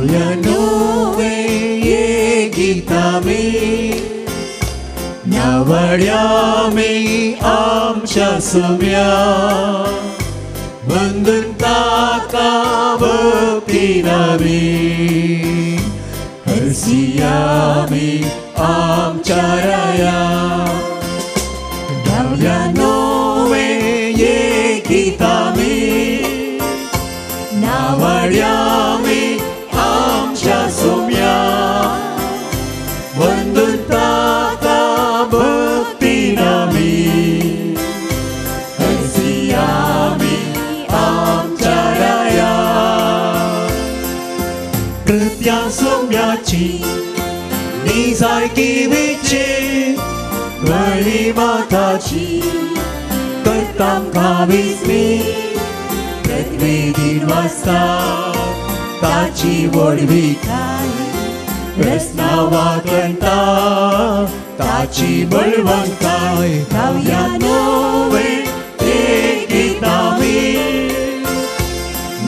गावया नवे गीत आमी नावड्या आमी आमच्या सुम्या वंदन ताका भक्तीन आमी हरसिया आमी आमच्या राया गावया नवे गीत आमी नावड्या आमी आमच्या सुम्या वंदन ताका भक्तीन आमी हरसिया आमी आमच्या राया कृत्या सोम्याची निसारकी विचे गळी माताची करताम खाविसली पृथ्वी दिन वाजता ताची वडवी रसना वाकंता ताची बळवंताय गावया नवे गीत आमी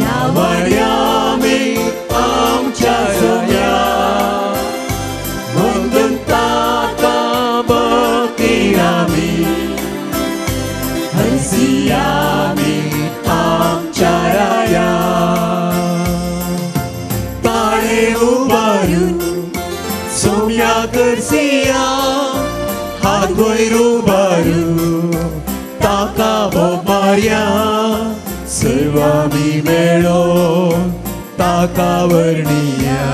नावड्या आमी आमच्या सुम्या वंदन ताका भक्तीन आमी हरसिया आमी आमच्या राया ताळे उबारून सोम्या करसिया हात वयर उबारू ताका बोमार्या सर्व आमी मेळोन ताका वर्णिया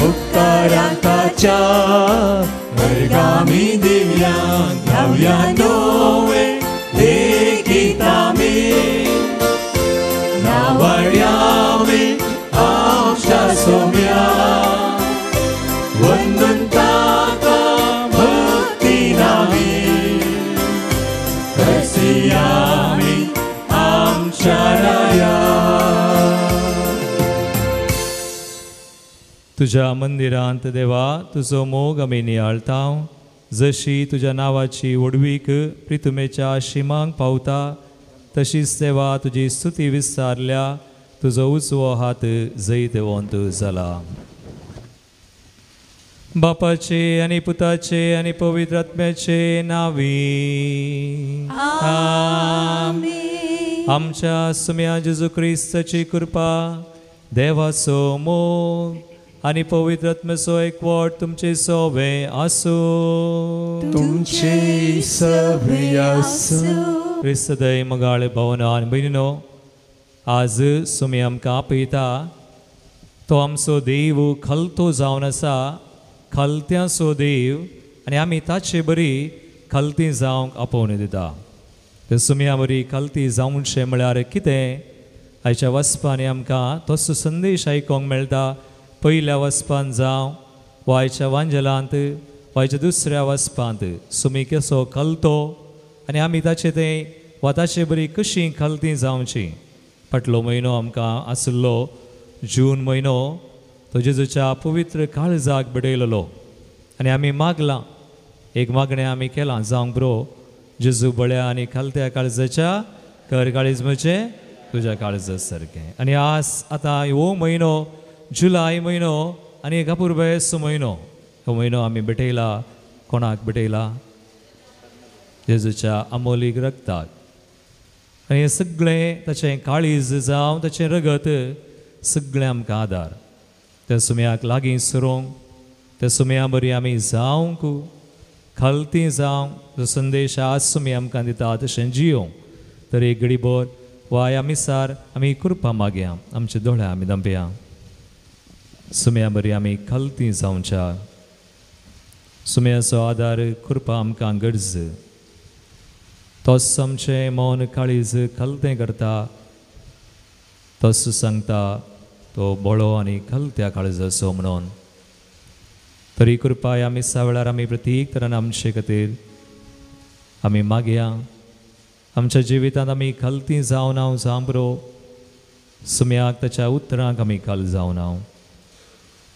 उपकारां ताच्या वर्गामी दिव्या गावया नवे गीत आमी नावड्या आमी आमच्या सुम्या वंदन ताका भक्तीन आमी हरसिया आमी आमच्या राया तुझ्या मंदिरांत देवा तुजो मोग आमी नियाळतांव जशी तुझ्या नावाची वडवीक प्रितुमेच्या शिमांक पावता तशीच देवा तुजी स्तुती विस्तारल्या तुजो उजवो हात जैत वंत जाला बापाचे आनी पुताचे आनी पवित्र आत्म्याचे नावी आमीन आमच्या सुम्या जेजू क्रिस्ताची कृपा देवाचो मोग आनी पवित्र आत्म्याचो एकवट तुमचे सोवे आसो तुमचे सभे आसो क्रिस्तदय मगाळे भावना आनी भयणीनो आज सुमी आमकां आपयता तो आमचो देव खलतो जावन आसा खलत्याचो देव आनी आमी ताचे बरी खलती जावंक आपोवन दिता ते सुम्या बरी खलती जावनशें म्हळ्यार कितें आयच्या वचपांनी आमकां तसो संदेश आयकोंक मेळटा पयल्या वचपान जावं वायच्या वांजलांत वायच्या दुसऱ्या वचपांत सुमी कसो खलतो आनी आमी ताचे तें वा ताचे बरी कशी खलती जावची फाटलो म्हयनो आमकां आसलो जून म्हयनो तो जेजूच्या पवित्र काळजाक बडयलेलो आनी आमी मागलां एक मागणें आमी केलां जावंक बरो जेजू बळ्या आनी खालत्या काळजाच्या कर काळीज म्हजें तुज्या काळजा सारकें आनी आज आतां हो म्हयनो जुलय म्हयनो आनी एक अपुर्बेस म्हयनो हो म्हयनो आमी भेटयला कोणाक भेटयला जेजूच्या अमोलीक रगताक आनी हें सगळें ताचें काळीज जावं ताचें रगत सगळें आमकां आदार त्या सुम्याक लागीं सरोंक त्या सुम्या बरी आमी जावंक खलती जावं जो संदेश आज सुमी आमकां दिता तशें जियोंक तर एक घडीभर वा ह्या मिसार आमी कृपा मागया आमच्या दोळ्या आमी दंपया सुम्या बरी आमी खलती जावच्या सुम्याचो आदार कृपा आमकां गरज तोच आमचें मौन काळीज खलतें करता तस सांगता तो बळो आनी खलत्या काळजाचो म्हणून तरी कृपा ह्या मिसा वेळार आमी प्रत्येक तरान आमचे खातीर आमी मागया आमच्या जिवितांत आमी खलती जावन हांव जांबरो सुम्याक ताच्या उतरांक आमी कल जावन हांव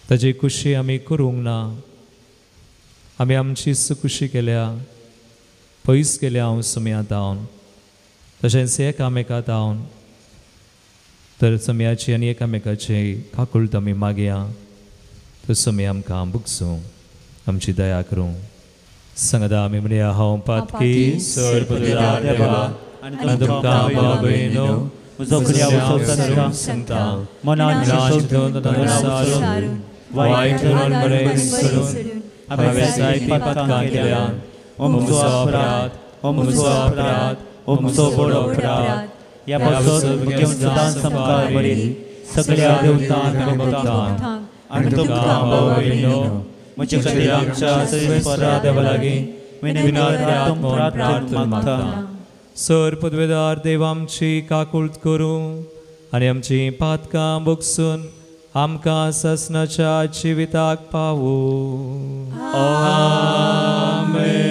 ताची खुशी आमी करूंक ना आमी आमची सुखुशी केल्या पयस केल्या हांव सुम्यांत हांव तशेंच एकामेकांत हांव तर समयाची आनी एकामेकाची काकुळट आमी मागया तो समय आमकां बुगसूं आमची दया करूं सांगता आमी म्हणया हांव पातकी सर पदवीदार देवा आनी तुमकां भाव भयणो म्हजो कर्या संता मनान चिंतून सारून वायट करून बरें करून हांवें जायतीं पातकां केल्यान हो म्हजो अपराध हो म्हजो बरो अपराध ह्या पासून घेवन सदांच आमकां बरी सगळ्या देवतांक आनी भक्तांक आनी तुमकां भाव भयणो म्हजे खातीर आमच्या सर्वेस्परा देवा लागीं विनम्र प्रार्थना मागता सर पदवेदार देव आमची काकुळट करूं आनी आमची पातकां भोगसून आमकां ससनाच्या जिविताक पावूं आमेन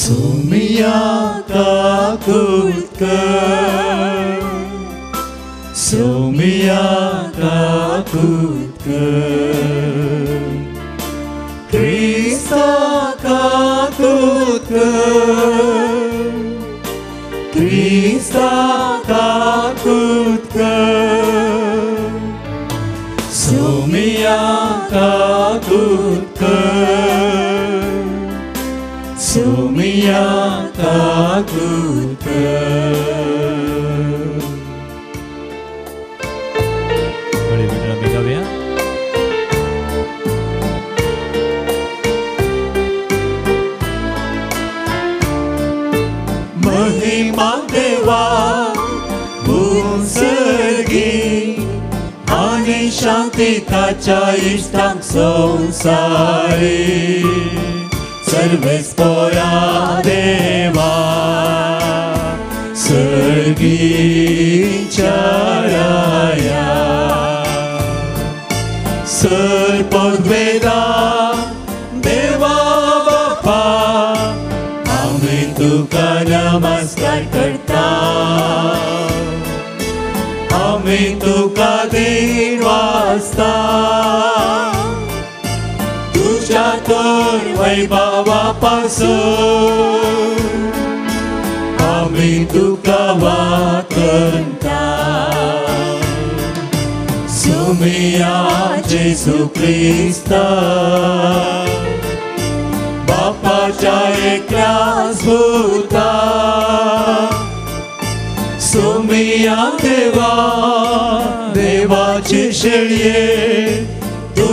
Sumia kakulkan, Sumia kakulkan, Krista kakulkan, Krista kakulkan, Sumia kakulkan. Sumia kakulkan. Boleh benar kami ya. Mahima Dewa Musagi Ani Shanti Tacha Ishtang Sonsari सर्वेस्परा देवा सर्गीच्या राया सर पदवेदार देवा बापा आम्ही तुका नमस्कार करता आम्ही तुका दिन वाजता तुझ्या तोर वैभवापासून आम्ही तुका वाकणता सुमिया जेसू ख्रिस्ता बापाच्या एकल्याच भूता सुमिया देवा देवाचे शेळये तू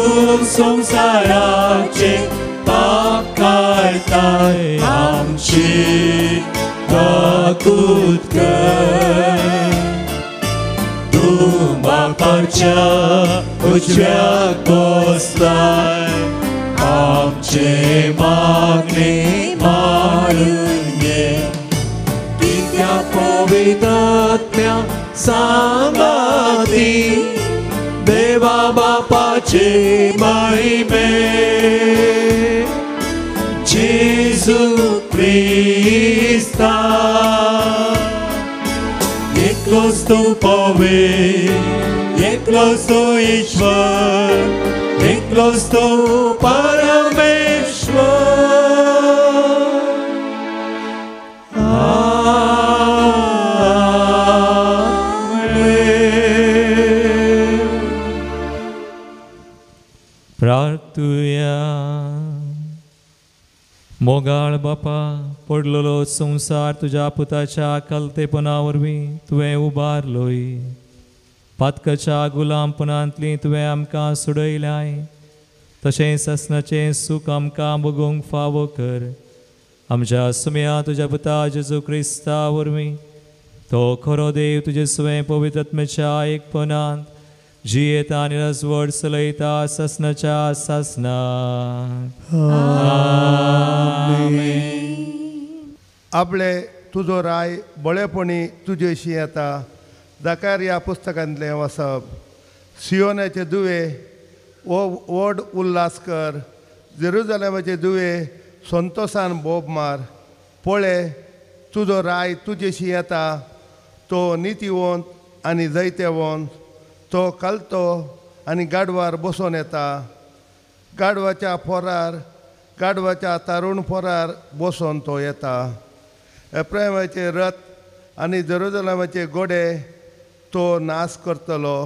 संसाराचे पाप करताय आमची काकुळट कर तू बापाच्या उजव्याक बसलाय आमचे मागणे मारून घे कित्या पवित्र आत्म्या सांगाती देवा बापाचे महिमे जेसू ख्रिस्ता एकलोच तू पवित्र एकलोच तू ईश्वर एकलोच तू परमेश्वर प्रार्थुया मोगाळ बापा पडलेलो संसार तुझ्या पुताच्या कलतेपणा वरवीं तुवें उबारलोय पातकाच्या गुलामपणांतली तुवें आमकां सोडयल्याय तशें ससनाचें सूख आमकां भोगूंक फावो कर आमच्या सुम्या तुज्या पुता जेजू क्रिस्ता वरवीं तो खरो देव तुजे स्वयं पवित्र आत्म्याच्या एकपणांत जियेता आनी रजवड चलयता ससनाच्या सासनाक आपले तुजो राय बळेपणी तुजेशी येता जकार्या पुस्तकांतलें वचप सियोनाचे दुवे व्हड उल्हास कर जेरुजलेमाचे दुवे संतोशान बोब मार पळय तुजो राय तुजेशी येता तो नितीवंत आनी जैतेवंत तो कालतो आनी गाडवार बसोन येता. गाडवाच्या फोरार गाडवाच्या तारुण फोरार बसोन तो येता. एफ्रायमाचे रथ आनी जेरुसलेमाचे गोडे तो नाश करतलो.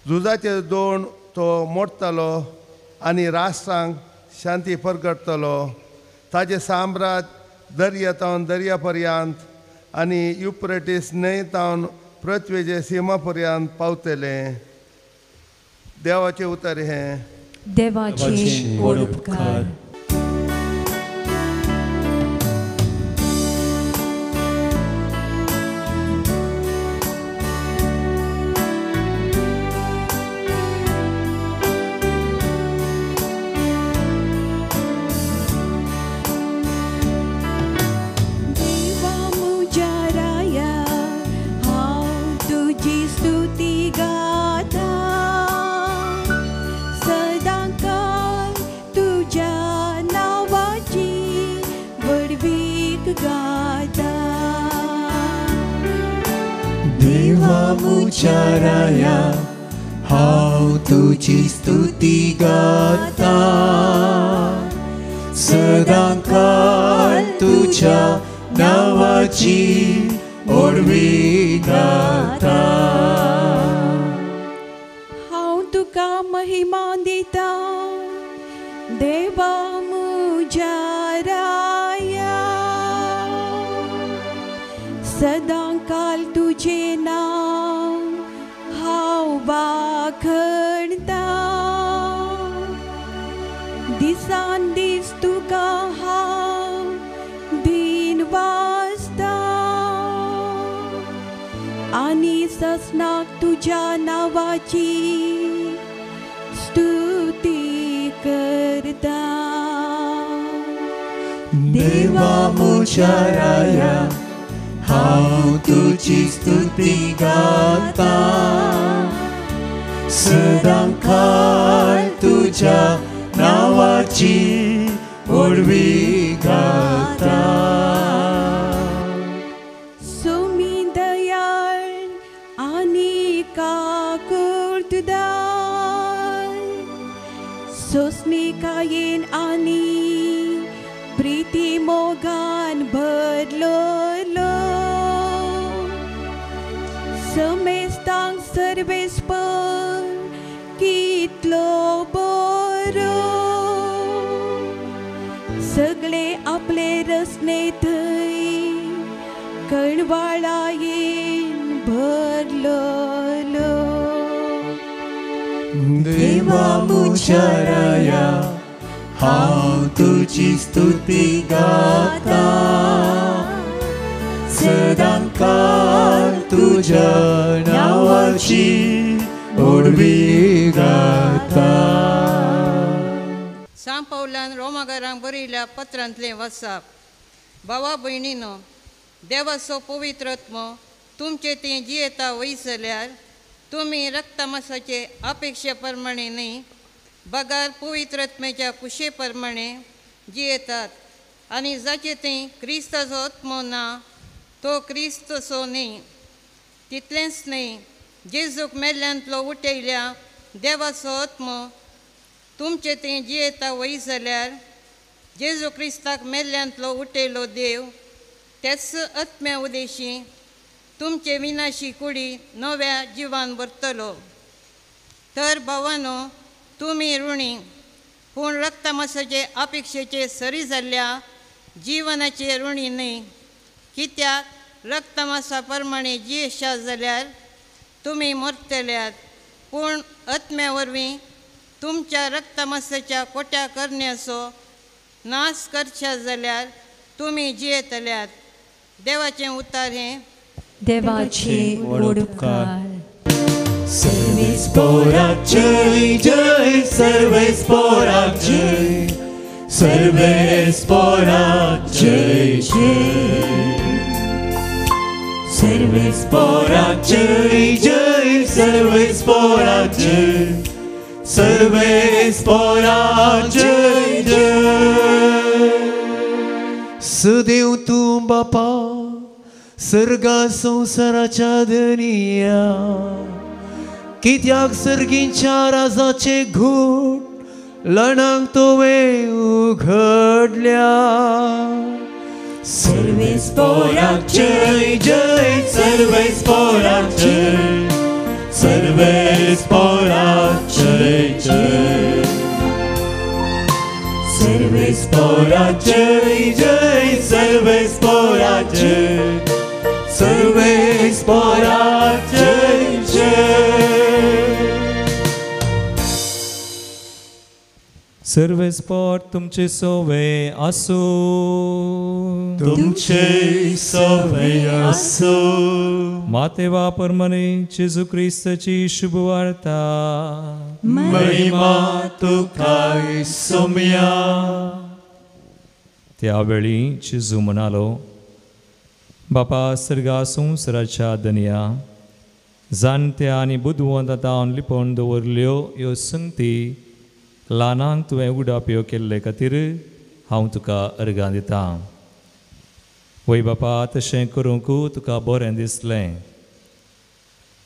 झुजाचे दोण तो मोडटलो आनी राष्ट्रांक शांती परगडटलो. ताजे साम्राज्य दर्यातावन दर्या पर्यंत आनी युफ्रेटीस न्हंय तावन पृथ्वेचे सीमा पर्यंत पावतले. देवाचे उतर हे. देवाचे उपकार. मुचाराया हांव तुजी स्तुती गाता. सदां काळ तुज्या नावाची ओडवी गाता. हांव तुका महिमा दिता देवा मुज्या राया. सदां काळ तुझे नाव हांव वाखणता. दिसान दीस तुका हांव दिन वाजता आनी ससनाक तुज्या नावाची स्तुती करता. देवा मुज्या राया हांव तुजी स्तुती गाता. सदां काळ तुज्या नावाची ओडवी गाता. सोमी दयाळ आनी काकुळदार. सोस्मिकायेन आनी प्रीती मोगान भरलोलो. समेस्तांक सर्वेस्पर कितलो बरो. सगळे आपले रसने थंय कणवाळायेन भरलोलो. देवा मुज्या राया हांव तुजी स्तुती गाता. सदां काळ तुज्या नावाची ओडवी गाता. सांत पौलान रोमाकारांक बरयल्या पत्रांतलें वचप. भावा भयणीनो, देवाचो पवित्र आत्मो तुमचे ती जियेता वयसल्यार तुमी रक्तमासाचे अपेक्षे प्रमाणे न्ही, बगार पवित्र आत्म्याच्या कुशे प्रमाणे जियेतात. आनी जाचे थंय क्रिस्ताचो आत्मो ना तो क्रिस्तसो न्ही. तितलेंच न्ही, जेजूक मेल्ल्यांतलो उठयल्या देवाचो आत्मो तुमचे थंय जियेता वय जाल्यार जेजू क्रिस्ताक मेल्ल्यांतलो उठयलो देव त्याच आत्म्या उदेशी तुमचे विनाशी कुडी नव्या जिवान भरतलो. तर भावानो, तुमी ऋणी पूण रक्तमासाचे अपेक्षेचे सरी जाल्ल्या जिवनाचे ऋणी न्ही. कित्याक रक्तमासा प्रमाणे जियेशात जाल्यार तुमी मरतल्यात, पूण आत्म्या वरवीं तुमच्या रक्तमासाच्या कोट्या करण्याचो नाश करशात जाल्यार तुमी जियेतल्यात. देवाचें उतर हें. देवाचे उपकार. सर्वेस्पोराक जय जय, सर्वेस्पोराक जय, सर्वेस्पोराक जय जय, सर्वेस्पोराक जय जय, सर्वेस्पोराक जय, सर्वेस्पोराक जय जय. सदैव तूं बापा सर्गा संसाराच्या दनिया कित्याक सर्गींच्या राजाचे घूट लणांक तुवें उघडल्या. सर्वेस्पराक जय जय, सर्वेस्पराक जय, सर्वेस्पराक जय जय, सर्वेस्पराक जय जय, सर्वेस्पराक जय, सर्वेस्पराक जय जय. सर्वेस्पर तुमचे सोवे असो, तुमचे सवय असो. मातेवा परमने जेजू ख्रिस्ताची शुभवार्ता. महिमा तुका सोम्या. त्यावेळी जेजू म्हणालो, बापा सर्गा संवसाराच्या धन्या, जाणट्या आनी बुदवंतांतावन लिपोवन दवरल्यो ह्यो संगती ल्हानांक तुवें उगडाप्यो केल्ले खातीर हांव तुका अर्गां दितां. वय बापा, तशें करूंक तुका बरें दिसलें.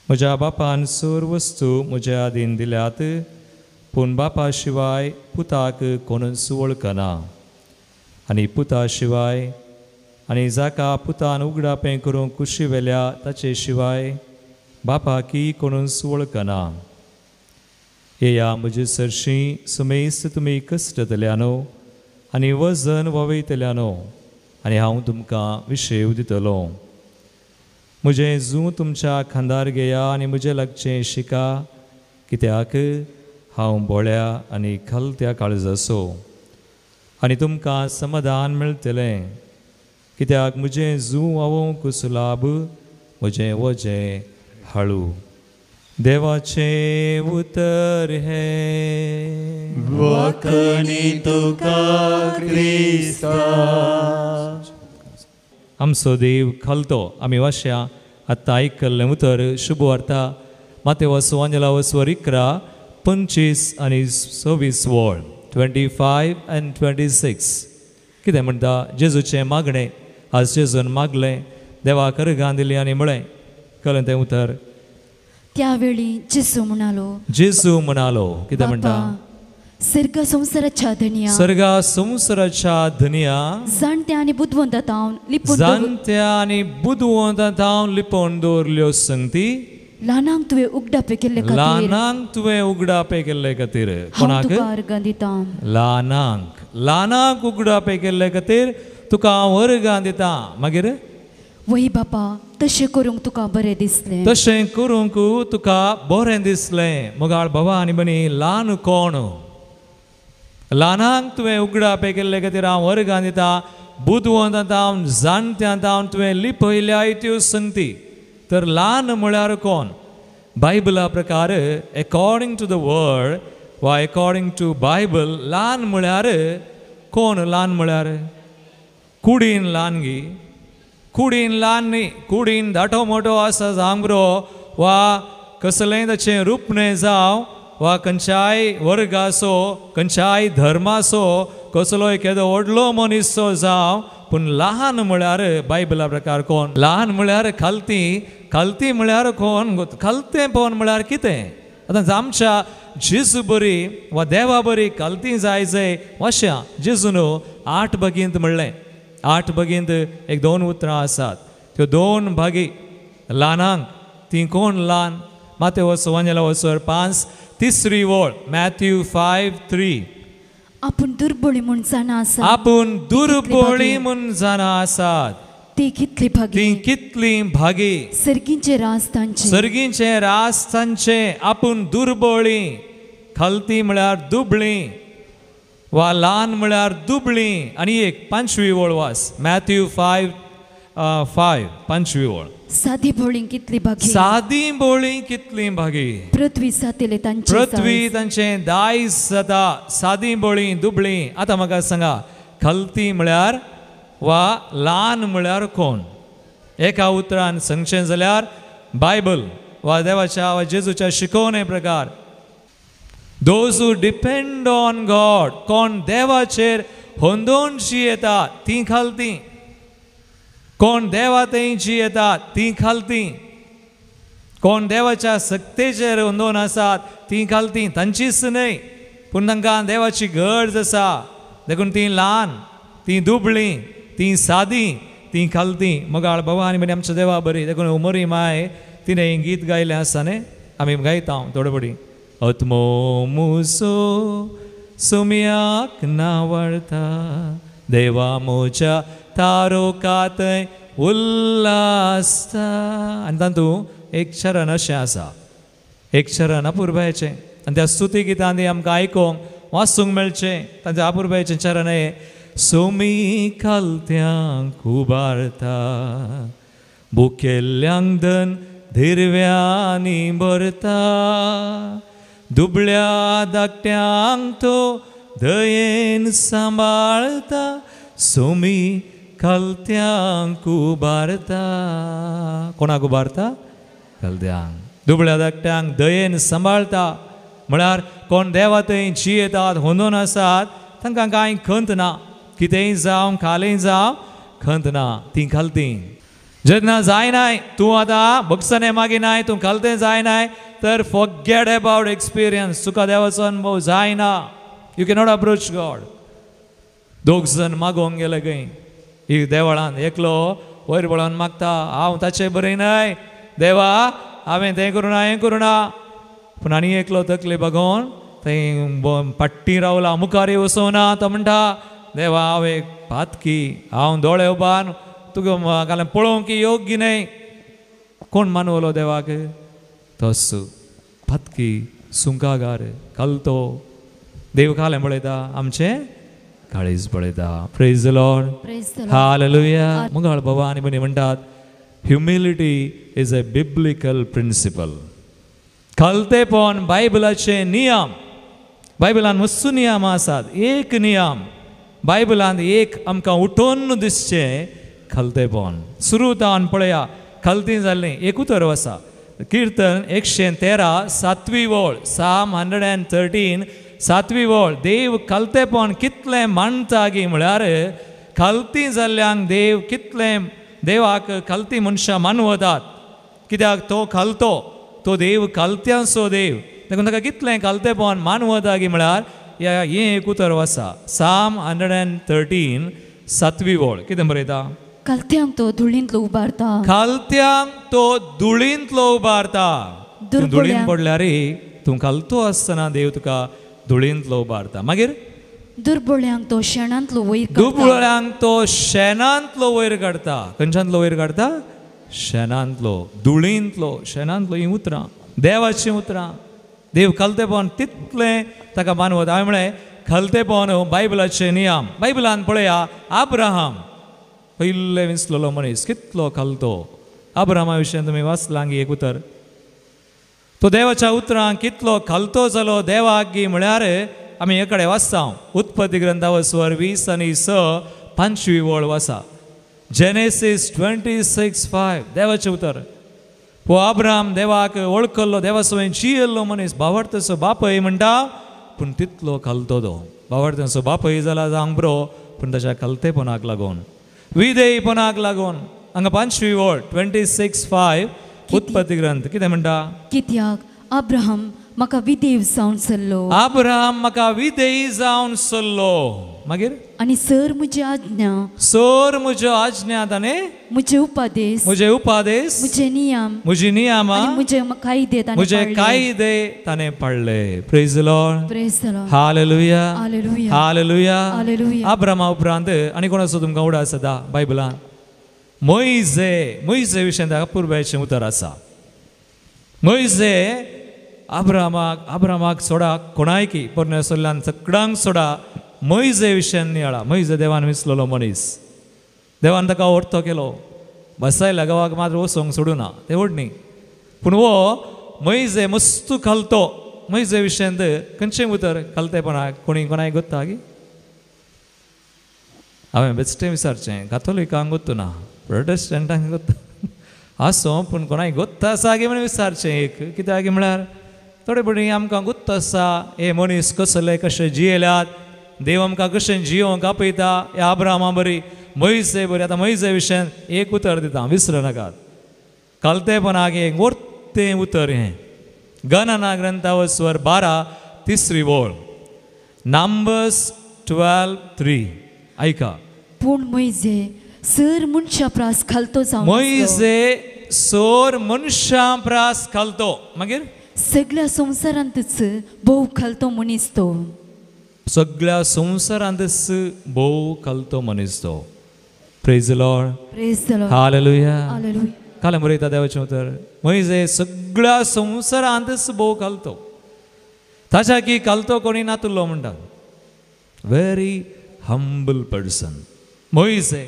म्हज्या बापान सर वस्तू म्हज्या आदीन दिल्यात, पूण बापा शिवाय पुताक कोणूच वळखना, आनी पुता शिवाय आनी जाका पुतान उगडापें करूंक कुशी वेल्या ताचे शिवाय बापाकी कोणूच वळखना. येया म्हजे सरशीं सुमेस्त तुमी कश्टतल्यानो आनी वजन ववयतल्यानो, आनी हांव तुमकां विशेव दितलो. म्हजें जूं तुमच्या खांदार घेया आनी म्हजें लागचें शिका, कित्याक हांव बोळ्या आनी खालत्या काळजाचो, आनी तुमकां समाधान मेळटलें. कित्याक म्हजें जूं वावोवंक सुलाभ, म्हजें वजें हळू. देवाचे उतर हे वखणी तुका क्रिस्ता. आमचो देव खालतो. आमी वाश्या आतां आयकल्लें उतर शुभवार्ता मातेवास वांजलावस्वर 11, 25 आनी 26 वळ 25 and 26. कितें म्हणटा? जेजूचें मागणें. आज जेजून मागलें, देवाक अर्गां दिलीं आनी म्हळें. कळ्ळें तें उतर? त्यावेळी जेजू म्हणालो, कितें म्हणटा? सर्ग संवसाराच्या धन्या, सर्गा संवसाराच्या धन्या, जाणट्या आनी बुदवंतांतावन लिपोवन दवरल्यो संगती ल्हानांक तुवें उगडापे केल्ले खातीर, ल्हानांक तुवें उगडापे केल्ले खातीर. कोणाक? अर्गां दितां. ल्हानांक उगडापे केल्ले खातीर तुका हांव अर्गां दितां. मागीर वय बापा, तशें करूंक तुका बरें दिसलें. तशें करूंक तुका बरें दिसलें. मोगाळ भावा आनी भयणी, ल्हान कोण? ल्हानांक तुवें उगडापे केल्ले खातीर हांव अर्गां दितां. बुदवंतांतावन जाणट्यांतावन तुवें लिपयल्या त्यो संगती. तर ल्हान म्हळ्यार कोण? बायबला प्रकार अकॉर्डिंग टू द वर्ड वा अकॉर्डिंग टू बायबल, ल्हान म्हळ्यार कोण? ल्हान म्हळ्यार कुडीन ल्हान गी. कुडीन ल्हान न्ही. कुडीन धाटो मोठो आसा जावंक बरो, वा कसलेंय ताचें रूपणें जावं, वा खंयच्याय वर्गाचो, खंयच्याय धर्माचो, कसलोय केदो व्हडलो मनीसचो जावं, पूण ल्हान म्हळ्यार बायबला प्रकार कोण? ल्हान म्हळ्यार खालती. खालती म्हळ्यार कोण? खालतेपण म्हळ्यार कितें? आतां आमच्या जेजू बरी वा देवा बरी खालती जाय जाय अशा जेजून 8 भागींत म्हणलें. 8 भागींत 1-2 उतरां आसात. त्यो 2 भागी ल्हानांक. ती कोण ल्हान? मातेवास वांजलावस्वर 5, 3 वळ. मॅथ्यू 5:3. आपूण दुर्बळी म्हूण जाणा आसात. आपूण दुर्बळी म्हूण जाणा आसात. ती कितली भागी. ती कितली भागी. सर्गींचे राज तांचे. सर्गींचे राज तांचे. आपूण दुर्बळी. खालती म्हळ्यार दुबळी, वा ल्हान म्हळ्यार दुबळी. आनी एक 5वी वळ वास. मॅथ्यू 5:5. 5वी वळ. सादी बोळी कितली भागी. सादी बोळी कितली भागी. पृथ्वी सातेले तांचे. पृथ्वी तांचे दायज जाता. सादी बोळी दुबळी. आतां म्हाका सांगा, खालती म्हळ्यार वा ल्हान म्हळ्यार कोण? एका उतरान सांगचें जाल्यार बायबल वा देवाच्या वा जेजूच्या शिकवणे प्रकार, those who depend on God, कोण देवाचेर होंदोन जी येता ती खालती. कोण देवा थंय जी येता ती खालती. कोण देवाच्या सक्तेचेर हुंदोन आसात ती खालती तांचीच न्हय पूण तांकां देवाची गरज आसा देखून ती ल्हान ती दुबळीं ती सादी ती खालती मोगाळ बाबा आनी बरी आमच्या देवा बरी देखून उमरी माय तिणें गीत गायलें आसा न्ही आमी गायता थोडे बडी आत्मो मुसो सुम्याक नावळता देवा मोच्या तारोकातय उल्लासता आनी तातूंत एक चरण अशें आसा एक चरण अपुर्बायेचें आनी त्या स्तुती गितांनी आमकां आयकोंक वाचूंक मेळचें ताचें अपुर्बायेचें चरण हे सोमी खालत्यांक उबारता बुकेल्ल्यांक दन धिरव्यांनी भरता दुबळ्या धाकट्यांक तो दयेन सांबाळता सोमी खालत्यांक उबारता कोणाक उबारता खालत्यांक दुबळ्या धाकट्यांक दयेन सांबाळता म्हळ्यार कोण देवा थंय जियेतात हुंदोन आसात तांकां कांय खंत ना कितेंय जावं खालें जावं खंत ना ती खालती जेन्ना जायनाय तूं आतां भक्सने मागिनाय तूं खालतें जायनाय तर फॉरगेट अबाउट एक्सपिरियन्स तुका देवाचो अनुभव जायना यू कॅनॉट अप्रोच गॉड दोग जण मागोवंक गेले खंय एक देवळान एकलो वयर पळोवन मागता हांव ताचें बरें न्हय देवा हांवें तें करुना हें करुना पूण आनी एकलो तकले बगोवन थंय पट्टी रावला मुखारय वचोना तो म्हणटा देवा हांव एक पातकी हांव दोळे उबार तुका पळोवंक योग्य न्हय कोण मानवलो देवाक तोच पातकी सुंकागार कलतो देव खालें पळयता आमचें काळीज पळयता प्रेज द लॉर्ड हालेलुया मंगळ बाबा आनी बनी म्हणटात humility is a biblical principle खालतेपण बायबलाचे नियम बायबलान मस्त नियम आसात एक नियम बायबलान एक आमकां उठोवन दिसचें खालतेपण सुरूतान पळया खालती जाल्ली एकूतर आसा कीर्तन 113 7वी ओळ Psalm 113 7वी ओळ देव खालतेपण कितलें मानता गी म्हळ्यार खालती जाल्ल्यांक देव कितलें देवाक खालती मनशां मानवतात कित्याक तो खालतो तो देव खालत्यांचो देव देखून ताका कितलें खालतेपण मानवता गी म्हळ्यार हें एक उतर आसा Psalm 113 7वी ओळ कितें बरयता खालत्यांक तो धुळींतलो उबारता खालत्यांक तो धुळींतलो उबारता धुळीन पडल्यार तूं खालतो आसतना देव तुका धुळींतलो उबारता मागीर दुर्बळ्यांक तो शेणांतलो वयर दुर्बळ्यांक तो शेणांतलो वयर काडटा खंयच्यानलो वयर काडटा शेणांतलो धुळींतलो शेणांतलो ही उतरां देवाची उतरां देव खालतेपण तितलें ताका मानवता हांवें म्हळें खालतेपण बायबलाचे नियम बायबलान पळया अब्राहम पयले विसलेलो मनीस कितलो खालतो अब्राहमा विशयी तुमी वाचलां एक उतर तो देवाच्या उतरांक कितलो खालतो जालो देवाक गी म्हळ्यार आमी हे कडेन वाचता उत्पत्ती ग्रंथावसवर 20 आनी 6 5वी ओळ वाचा जेनेसीस 26:5 देवाचें उतर हो अब्राहम देवाक वळखलो देवा सवय जियेल्लो मनीस भावार्थाचो बापय म्हणटा पूण तितलो खालतो तो भावार्थाचो बापय जाला जावंक बरो पूण ताच्या खालतेपणाक लागून विधेयपणाक लागून हांगा 5वी ओळ 26:5 उत्पत्ती ग्रंथ कितें म्हणटा कित्याक अब्राहम म्हाका विधेय जावन चल्लो अब्राहम म्हाका विधेय जावन चल्लो मागीर आनी सर म्हजी आज्ञा सर म्हज्यो आज्ञा ताणे म्हजे उपादेश म्हजे नियम म्हजी नियमां म्हजे कायदे म्हजे कायदे ताणे पाळले praise the lord praise the lord hallelujah hallelujah hallelujah hallelujah अब्राहमा उपरांत आनी कोणाचो तुमकां उडा आसा बायबलान मोइजे विशयी अपूर्वाचें उतर आसा मोइजे अब्राहमाक सोडा कोणायकी परमेश्वरान सगळ्यांक सोडा मोइजे विशयी नियाळा मोइजे देवान विसलेलो मनीस देवान ताका ओडतो केलो बसायला गावाक मात्र वचोंक सोडूना ते ओडनी पूण वो मोइजे मस्त खालतो मोइजे विशयी खंयचें उतर खालतेपणाक कोणाय गोत्ता गी हांवें बेश्टें विचारचें कातोलिकांक गोत्तू ना प्रोटेस्टंटांक गोत्ता आसो पूण कोणाय गोत्ता आसा गे म्हणून विचारचें एक कित्याक गे म्हळ्यार थोडे बडी आमकां गुत्त आसा हे मनीस कसले कशे जियेल्यात देव आमकां कशें जियोवंक आपयता हे अब्राहमा बरी मोइजे बरी आतां मोइजे विशयी एक उतर दिता विसर नाकात खालतेपणाक एक तें उतर हें गणना ग्रंथावर स्वर 12 तिसरी ओळ नंबर्स 12:3 ऐका. पूण मोइजे सर मनशा प्रास खालतो जावन मोइजे सोर मनशां प्रास खालतो मागीर सगळ्या संवसारांतच भोव खालतो मनीस तो. सगळ्या संवसारांत भोव खालतो मनीस तो. Praise the lord. Praise the lord. Hallelujah. Hallelujah. काले बरयता देवाचें उतर मोइजे सगळ्या संवसारांत भोव खालतो. ताच्या की खालतो कोणी नातुल्लो म्हणटा. व्हेरी हंबल पर्सन मोइजे.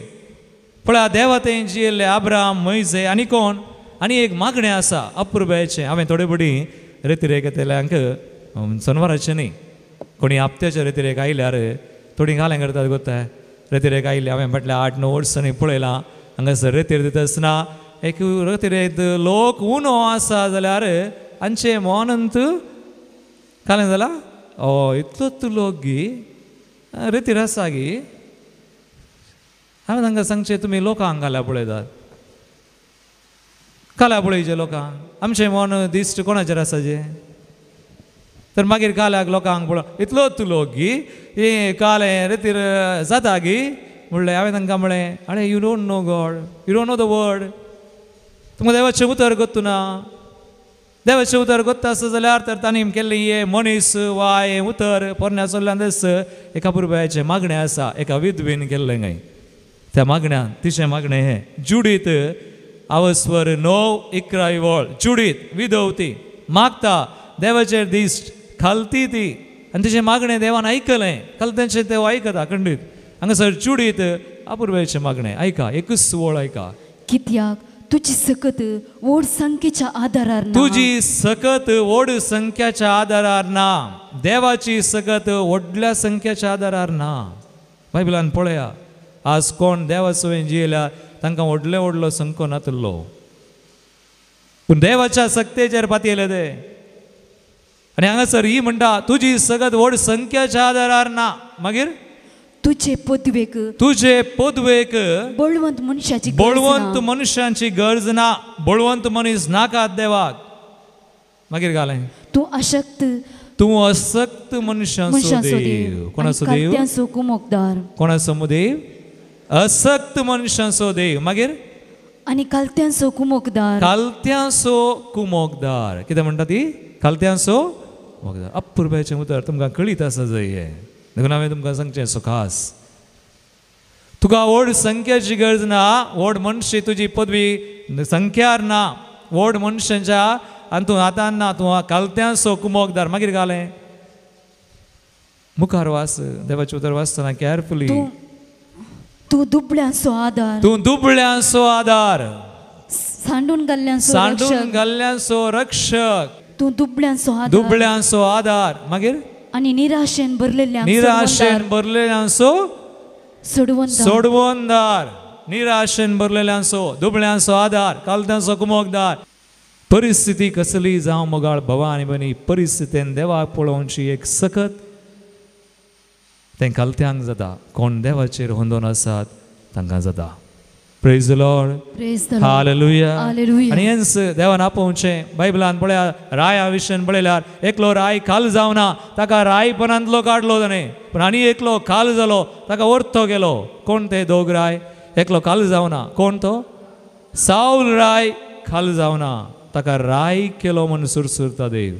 पळय देवातें जियेल्ले अब्राहम मोइजे आनी कोण आनी एक मागणें आसा अपुर्बायेचें. हांवें थोडे बडी रेतिरेखेतल्यांक शनवाराचें न्ही कोणी हप्त्याच्या रेतिरेक आयल्यार थोडी घालें करतात गोताय. रेतिरेक आयली हांवें म्हटल्यार 8-9 वर्सांनी पळयलां हांगासर रेतीर दिता आसतना एक रेतिरेक लोक उनो आसा जाल्यार आमचे मोनंत कालें जाला ओ इतलोच लोक गी रेतीर आसा गी. हांवें तांकां सांगचें तुमी लोकांक घाल्या पळयतात काल्या पळयचे लोकांक आमचें मन दिश्ट कोणाचेर आसा जे. तर मागीर काल्याक लोकांक पळय इतलोच लोक गी हे कालें रेतीर जाता गी म्हणलें. हांवें तांकां म्हळें अरे you don't know God you don't know the word. तुमकां देवाचें उतर गोत्तू ना. देवाचें उतर गोत्ता आसा जाल्यार तर तांणी केल्लें हे मनीस वा हें उतर पोरण्याचोल्ल्यान दस एका पुरबायेचें मागणें आसा एका विधवेन केल्लें खंय. त्या मागण्यान तिचें मागणें हें जुडीत आवस्वर 9:11 वळ जुडीत विधवती मागता देवाचेर दिश्ट खालती ती आनी तिचें मागणें देवान आयकलें. खालत्यांचें देव आयकता खंडीत. हांगासर जुडीत अपुर्बायेचें मागणें ऐका. एकच वळ ऐका. कित्याक तुजी सकत व्हड संख्येच्या आदारार ना. तुजी सकत व्हड संख्याच्या आदारार ना. देवाची सकत व्हडल्या संख्याच्या आदारार ना. बायबलान पळया आज कोण देवा सवयेन जियेल्या तांकां व्हडलो व्हडलो संख्यो नातल्लो पूण देवाच्या सक्तेचेर पातयले ते. आनी हांगासर ही म्हणटा तुजी सकत व्हड संख्याच्या आदारार ना. मागीर तुजे पदवेक बळवंत मनशाची बळवंत मनशांची गरज ना. बळवंत मनीस नाकात देवाक. मागीर घालें तूं अशक्त तूं असक्त मनशांचो देव. कोणाचो देव. कुमोकदार. कोणाचो देव. असक्त मनशांचो देव. मागीर आनी कालत्यांचो कुमोकदार. कालत्यांचो कुमोकदार. कितें म्हणटा ती कालत्यांचो कुमोकदार. अपुर्बायेचें उतर तुमकां कळीत आसा जंय हें देखून हांवें तुमकां सांगचें सो खास. तुका व्हड संख्याची गरज ना. व्हड मनशी तुजी पदवी संख्यार ना. व्हड मनशांच्या आनी तूं हातान ना. तूं कालत्यांचो कुमोकदार. मागीर घालें मुखार वास. देवाचें उतर वाचतना केअरफुली. तूं दुबळ्यांचो आदार. तूं दुबळ्यांचो आदार. सांडून घाल्ल्यांचो रक्षक. तूं दुबळ्यांचो आदार. मागीर आनी निराशेन भरलेल्यांचो सोडवंदार. निराशेन भरलेल्यांचो दुबळ्यांचो आदार. कालत्यांचो कुमोकदार. परिस्थिती कसली जावं मोगाळ भवा आनी बनी परिस्थितीन देवाक पळोवची एक सकत तें कालत्यांक जाता. कोण देवाचेर होंदोन आसात तांकां जाता. Praise the lord. हालेलुया. आनी हेंच देवान आपोवचें. बायबलान पळया राया विशयान पळयल्यार एकलो राय खाल जावना ताका रायपणांतलो काडलो ताणें. पूण आनी एकलो खाल जालो ताका व्हरतो गेलो. कोण ते दोग राय. एकलो खाल जावना. कोण तो. साऊल राय खाल जावना ताका राय केलो म्हूण सुरसुरता देव.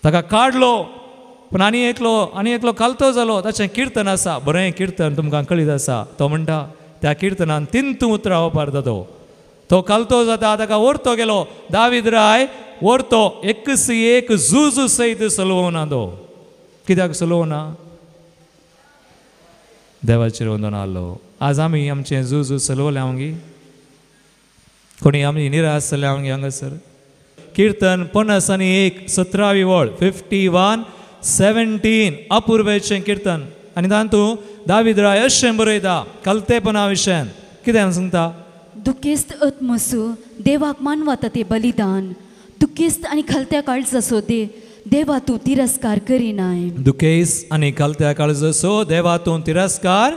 ताका काडलो पूण आनी एकलो कालतो जालो. ताचें किर्तन आसा बरें किर्तन तुमकां कळीत आसा. तो म्हणटा त्या किर्तनान 3 उतरां वापरता तो कालतो जाता ताका व्हरतो गेलो. दावीद राय व्हरतो 101 झूज सयत सलवना तो. कित्याक सलवना. देवाचेर वंदन आसलो. आज आमी आमचें झूज सलवल्या गी कोणी आमी निराश जाल्या गी. हांगासर किर्तन 51:17 वळ 51:17 अपुर्बायेचें किर्तन. आनी तातूंत दावीद राय अशें बरयता कालतेपणा विशयान. कितें सांगता. दुखेस्त आत्मसो देवाक मानवता ते बलिदान. दुखेस्त आनी खालत्या काळजाचो देवा तूं तिरस्कार करिनाय. दुखेस आनी खालत्या काळजाचो देवा तूं तिरस्कार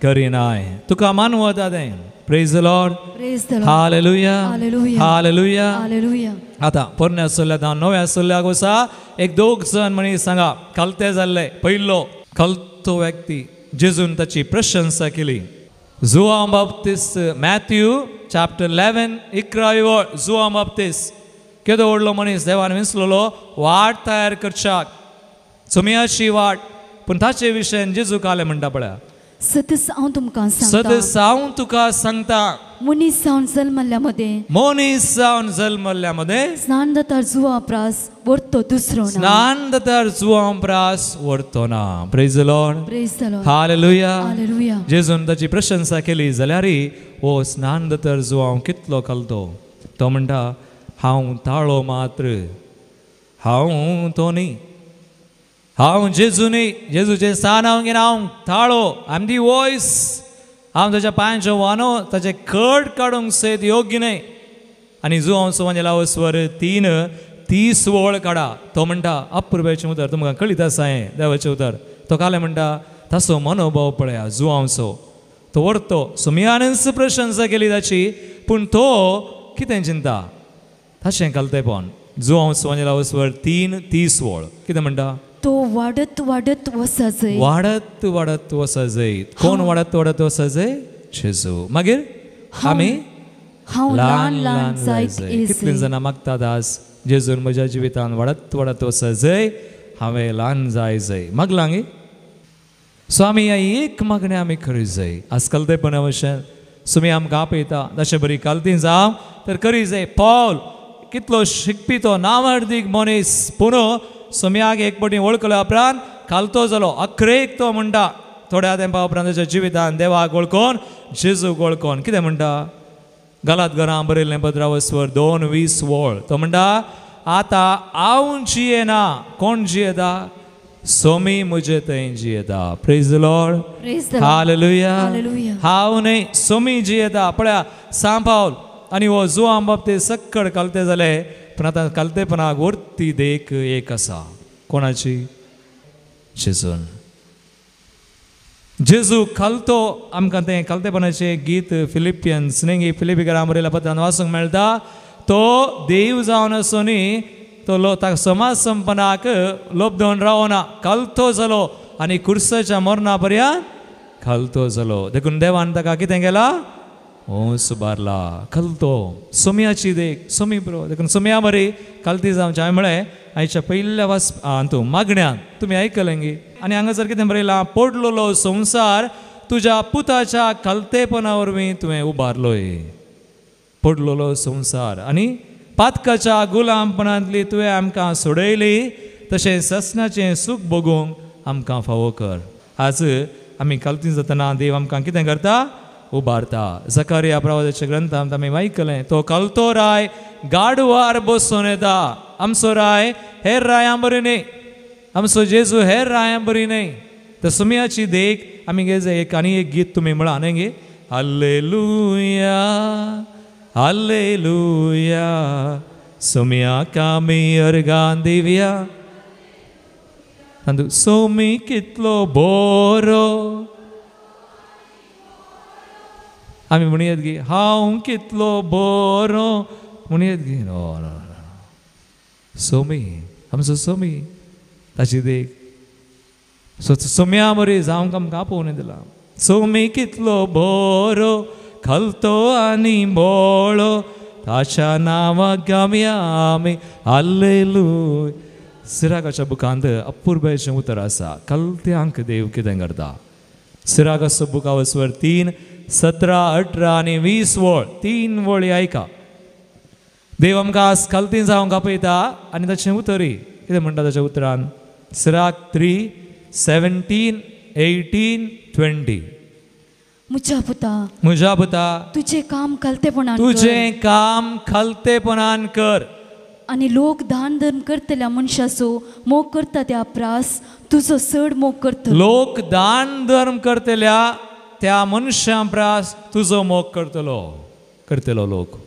करिनाय. तुका मानवता तें. Praise the lord, praise the lord, hallelujah, hallelujah, hallelujah. Hallelujah. आता पोरण्या चल्ल्यात हांव नव्या चल्ल्याक वसा एक दोग जण मनीस सांगा कलते जाल्ले. पयलो कलतो व्यक्ती जेजून ताची प्रशंसा केली. जुआंव बाप्तिस्त मॅथ्यू चॅप्टर 11 11 वळ. जुआंव बाप्तिस्त केदो व्हडलो मनीस देवान विंचलोलो वाट तयार करच्याक, सुमयाची वाट. पूण ताचे विशयान जेजू काले म्हणटा पळया, सदस हांव तुमकां सांगता, सदस हांव तुका सांगता, मनीस जावन जल्मल्ल्या मध्ये मनीस जावन जल्मल्ल्या मध्ये स्नान जाता जुआ प्रास व्हरतो दुसरो ना. स्नान दातार जुआंव प्रास व्हरतो ना. Praise the lord, praise the lord, hallelujah. Hallelujah. जेजून ताची प्रशंसा केली जाल्यार हो स्नान दातार जुआंव कितलो कलतो. तो म्हणटा हांव ताळो मात्र, हांव तो न्ही, हांव जेजू न्ही. जेजूचे स्थान हांव घेवन हांव ताळो, आय एम दी वॉयस. हांव ताच्या पांयांचो वानो ताचे कड काडूंक सयत योग्य न्ही. आनी जुआंव सुवांजे लाव स्वर 3:30 वळ काडा. तो म्हणटा अपुर्बाचें उतर, तुमकां कळीत आसा हें देवाचें उतर. तो काले म्हणटा ताचो मनोभाव पळया जुआंवचो. तो व्हरतो. सुमयानच प्रशंसा केली ताची, पूण तो कितें चिंता ताचें कलतेपण. जुआंव सुवांजे लाव स्वर 3:30 वळ कितें म्हणटा, तो वाडत वाडत वसा जंय, वाडत वाडत वसा जैत. कोण वाडत वाडत वसा जंय? जेजू. मागीर आमी हांव ल्हान ल्हान ल्हान ल्हान जायत कितलीं येसय. जाणां मागतात आज जेजून म्हज्या जिवितान वाडत वाडत वसा जंय, हांवें ल्हान जाय जंय. मागलां गे. सो आमी ह्या एक मागणें आमी करी जाय. आज कलतेपणा भशेन सुमी आमकां आपयता तशें बरी कालती जावं तर करी जाय. पॉल कितलो शिकपी तो नामर्दीक मनीस, पूण सुमयाक एक पटी वळखल्या उपरांत कालतो जालो. अख्रेक तो म्हणटा थोड्या तेंपा उपरांत ताच्या जिवितान देवाक वळखोन जेजूक वळखोन कितें म्हणटा, गलात घरां बरयल्लें 15 स्वर 2:20 वळ. तो म्हणटा आतां हांव जियेना, कोण जियेता? सोमी म्हजे थंय जियेता. Praise the lord, praise the lord, hallelujah. Hallelujah. हांव न्ही, सोमी जियेता. पळया सांत पावल आनी हो जुआंव बाप्तिस्त सक्कड कलते जाले, पूण आतां कलतेपणाक व्हरती देख एक आसा. कोणाची? जेजून. जेजू कलतो. आमकां तें कलतेपणाचें गीत फिलिपियन्स न्ही फिलिपिकारां बरयल्या पत्रांत वाचूंक मेळटा. तो देव जावन आसूं न्ही, तो ताका समाज संपनाक लोभ देवन रावना, कलतो जालो आनी कुर्साच्या मरणा पर्यंत कलतो जालो. देखून देवान ताका कितें केलां? सुबारला. कलतो सुमयाची देख, सुमी बरो. देखून सुमया बरी कलती जावची. हांवें म्हळें आयच्या पयल्या हातूंत मागण्यान तुमी आयकलें गे. आनी हांगासर कितें बरयलां, पडलोलो संवसार तुज्या पुताच्या कलतेपणा वरवीं तुवें उबारलोय. पडलोलो संवसार आनी पातकाच्या गुलामपणांतली तुवें आमकां सोडयली, तशें ससनाचें सूख भोगूंक आमकां फावो कर. आज आमी कलती जातना देव आमकां कितें करता? उबारता. जकारिया प्रवादाच्या ग्रंथांत आमी आयकलें, तो कलतो राय गाडवार बसून येता. आमचो राय हेर रायां बरी न्ही, आमचो जेजू हेर रायां बरी न्ही. तर सुमयाची देख आमी घे आनी एक गीत तुमी म्हणा न्ही गे. हालेलुया हालेलुया सुमयाक आमी अर्गां दिवया. सोमी कितलो बरो आमी म्हणयत गे. हांव कितलो बरो म्हणयत गे. सोमी, आमचो सोमी, ताची देख. सो सोम्या बरी जावंक आमकां आपोवन दिला. सोमी कितलो बरो कलतो आनी बोळो, ताच्या नांवाक गावया आमी हालेलुया. सिराकाच्या बुकांत अपुर्बाचें उतर आसा. कलत्यांक देव कितें करता? सिराकाचो बुकां स्वर 3, 17, 18 आनी 20 वळ. 3 वळी आयका. देव आमकां आज कलती जावंक आपयता आनी ताचें उतरी कितें म्हणटा ताच्या उतरान? सिराक 3, 17, 18, 20. म्हज्या पुता तुजें काम कलतेपणान कर. तुजें काम कलतेपणान कर. आनी लोक दान धर्म करतल्या मनशाचो मोग करता त्या प्रास तुजो चड मोग करतलो. लोक दान धर्म करतल्या त्या मनशां प्रास तुजो मोग करतलो लोक.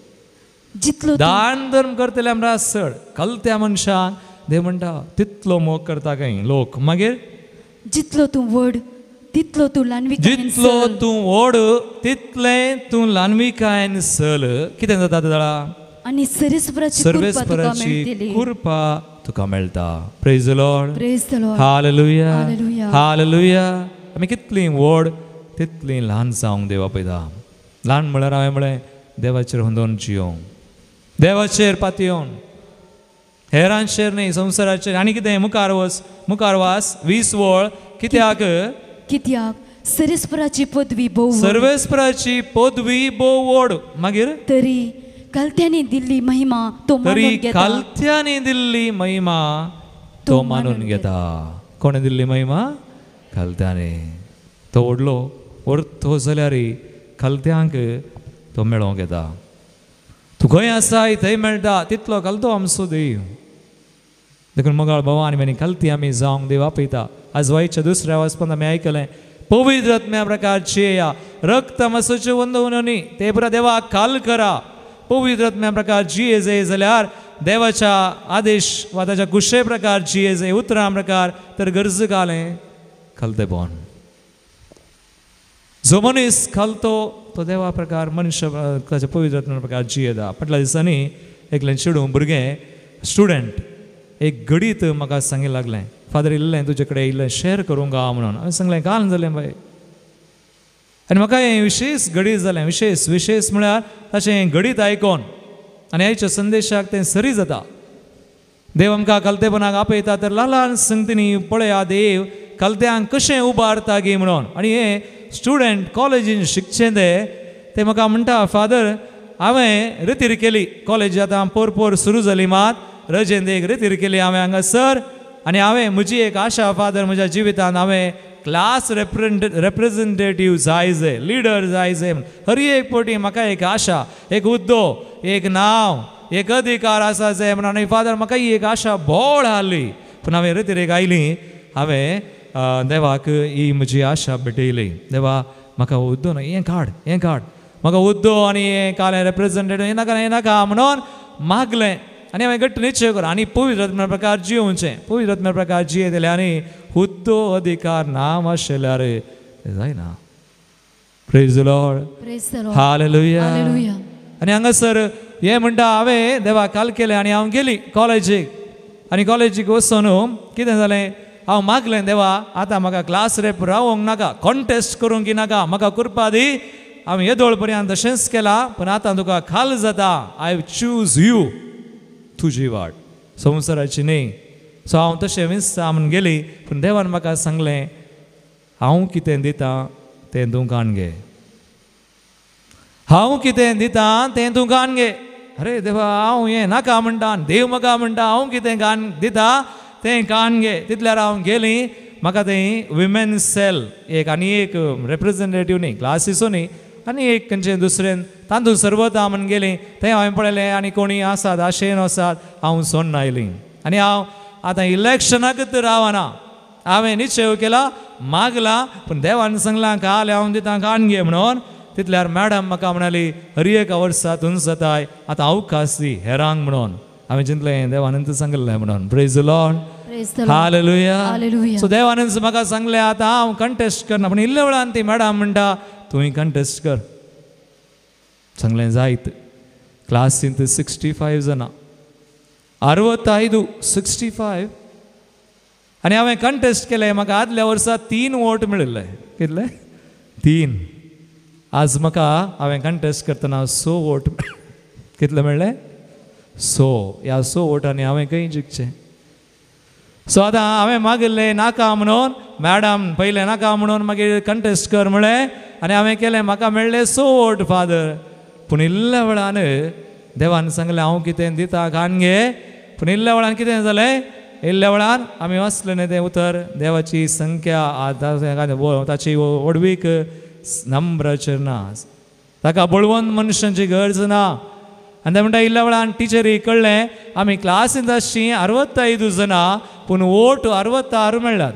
जितलो दान धर्म करतल्या प्रास चड. कलत्या मनशांक देव म्हणटा तितलो मोग करता काय लोक. मागीर जितलो तूं व्हड तितलो तूं ल्हानविकायेन जितलो सल. तूं व्हड तितलें तूं ल्हानविकायेन सल. कितें जाता जाणा आनी सर्वेस्पराची कृपा तुका सर्वेस्पराची मेळटली. कृपा तुका मेळटा. Praise the lord. Praise the lord. Hallelujah hallelujah. Hallelujah. आमी कितलीं व्हड तितलीं ल्हान जावंक देवा पळयता. ल्हान म्हळ्यार हांवें म्हळें देवाचेर हुंदोन जियोंक, देवाचेर पातयेवन, हेरांचेर न्ही संवसाराचेर. आनी कितें मुखार वास 20 वळ. कित्याक कित्याक सर्वेस्पराची पदवी भोव व्हड. सर्वेस्पराची पदवी भोव व्हड. मागीर तरी कलत्यांनी दिल्ली महिमा तो तरी मानून घेता. कालत्यांनी दिल्ली महिमा तो मानून घेता. कोणे दिल्ली महिमा? कालत्याने. तो व्हडलो व्हरतो जाल्यार कालत्यांक तो मेळोंक येता. तूं खंय आसाय थंय मेळटा. तितलो कालतो आमचो देव. देखून मोगाळ भवानी आनी कालती आमी जावंक देव आपयता. आज वायच्या दुसऱ्या वाचपांत आमी आयकलें पवित्र आत्म्या प्रकारचे या रक्त मसाचे वंदवनी ते पुरा देवाक काल करा. पवित्र आत्म्या प्रकार जिये जे जाल्यार देवाच्या आदेश वा ताच्या कुशे प्रकार जिये जे उतरां प्रकार तर गरज घालें खालतेपण. जो मनीस खालतो तो देवा प्रकार मनुष्य ताच्या पवित्र आत्म्या प्रकार जियेता. फाटल्या दिसांनी एकलें चेडूं भुरगें स्टुडंट एक घडीत म्हाका सांगूंक लागलें फादर इल्लें तुजे कडेन इल्लें शेअर करूंक गाव म्हणून. हांवें सांगलें घाल जालें बाय. आनी म्हाका हें विशेश घडीत जालें. विशेश म्हळ्यार ताचें घडीत आयकोन आनी आयच्या संदेशाक तें सरी जाता. देव आमकां कलतेपणाक आपयता तर ल्हान ल्हान संगतींनी पळया देव कलत्यांक कशें उबारता गे म्हणून. आनी हे स्टुडंट कॉलेजीन शिकचें ते म्हाका म्हणटा फादर हांवें रितीर केली. कॉलेज आतां पोर सुरू जाली मात रजेंत एक रितीर केली हांवें हांगासर. आनी हांवें म्हजी एक आशा फादर म्हज्या जिवितांत हांवें क्लास रिप्रेझेंटेटीव जायचे लिडर जायचे. हर एक फावटी म्हाका एक आशा एक हुद्दो एक नांव एक अधिकार आसा जाय म्हणून. आनी फादर म्हाका ही एक आशा बोड आहली. पूण हांवें रितीरेक आयली. हांवें देवाक ही म्हजी आशा भेटयली. देवा म्हाका हुद्दो न्हय हें काड म्हाका हुद्दो आनी हें कालें रिप्रेझेंटेटीव हें नाका म्हणून मागलें. आनी हांवें घट्ट निश्चय कर आनी पवित्र आत्म्या प्रकार जियोवचें. पवित्र आत्म्या प्रकार जिये जाल्यार आनी हुद्दो अधिकार नांव आशिल्ल्यार जायना. Praise the lord. हालेलुया. आनी हांगासर हें म्हणटा हांवें देवा काल केलें आनी हांव गेली कॉलेजीक. आनी कॉलेजीक वचून कितें जालें हांव मागलें देवा आतां म्हाका क्लास रेप रावोंक नाका कॉन्टेस्ट करूंक नाका म्हाका करपा दी. हांवें येदोळ पर्यंत तशेंच केलां पूण आतां तुका खाल जाता. आय चूज यू तुजी वाट संवसाराची न्ही. सो हांव तशें विस्ता म्हणून गेली. पूण देवान म्हाका सांगलें हांव कितें दितां तें तूं काण घे. हांव कितें दितां तें तूं काण घे. अरे देवा हांव हें नाका म्हणटा देव म्हाका म्हणटा हांव कितें कान दिता तें कान घे. तितल्यार हांव गेली. म्हाका थंय विमेन सेल एक आनी एक रिप्रेझेंटेटीव न्ही क्लासीसो न्ही आनी एक खंयचें दुसरें तातूंत सर्वता म्हणून गेली. थंय हांवें पळयलें आनी कोणी आसात आशेन आसात हांव सोडून आयलीं. आनी हांव आतां इलेक्शनाक तर रावना. हांवें निश्चय केला मागला पूण देवान सांगलां काल हांव दितां कान घे म्हणून. तितल्यार मॅडम म्हाका म्हणाली हर एक वर्सा तुंच जाताय आतां अवकाश दी हेरांक म्हणून. हांवें चिंतलें देवानंद सांगलें म्हणून. Praise the lord. Hallelujah. So Devanand म्हाका सांगलें आतां हांव कंटेस्ट करना पूण इल्ल्या वेळान ती मॅडम म्हणटा तुवें कंटेस्ट कर. सांगलें जायत. क्लासींत 65 जाणां 65 आनी हांवें कंटेस्ट केलें. म्हाका आदल्या वर्सा 3 वोट मेळिल्ले. कितले 3. आज म्हाका हांवें कंटेस्ट करतना 6 वोट कितले मेळ्ळे 6. ह्या 6 वोटांनी हांवें खंय जिखचें. सो आतां हांवें मागिल्लें नाका म्हणून मॅडम पयलें नाका म्हणून मागीर कंटेस्ट कर म्हळें आनी हांवें केलें. म्हाका मेळ्ळे 6 वोट फादर. पूण इल्ल्या वेळान देवान सांगलें हांव कितें दिता कान घे. पूण इल्ल्या वेळान कितें जालें इल्ल्या वेळान आमी वाचलें न्ही तें उतर देवाची संख्या ताची ओडवीक नंबराचेर ना. ताका बळवंत मनशांची गरज ना. आनी ते म्हणटा इल्ल्या वेळान टिचरीक कळ्ळें आमी क्लासींत आसची 65 जाणां पूण वोट 66 मेळ्ळ्यात.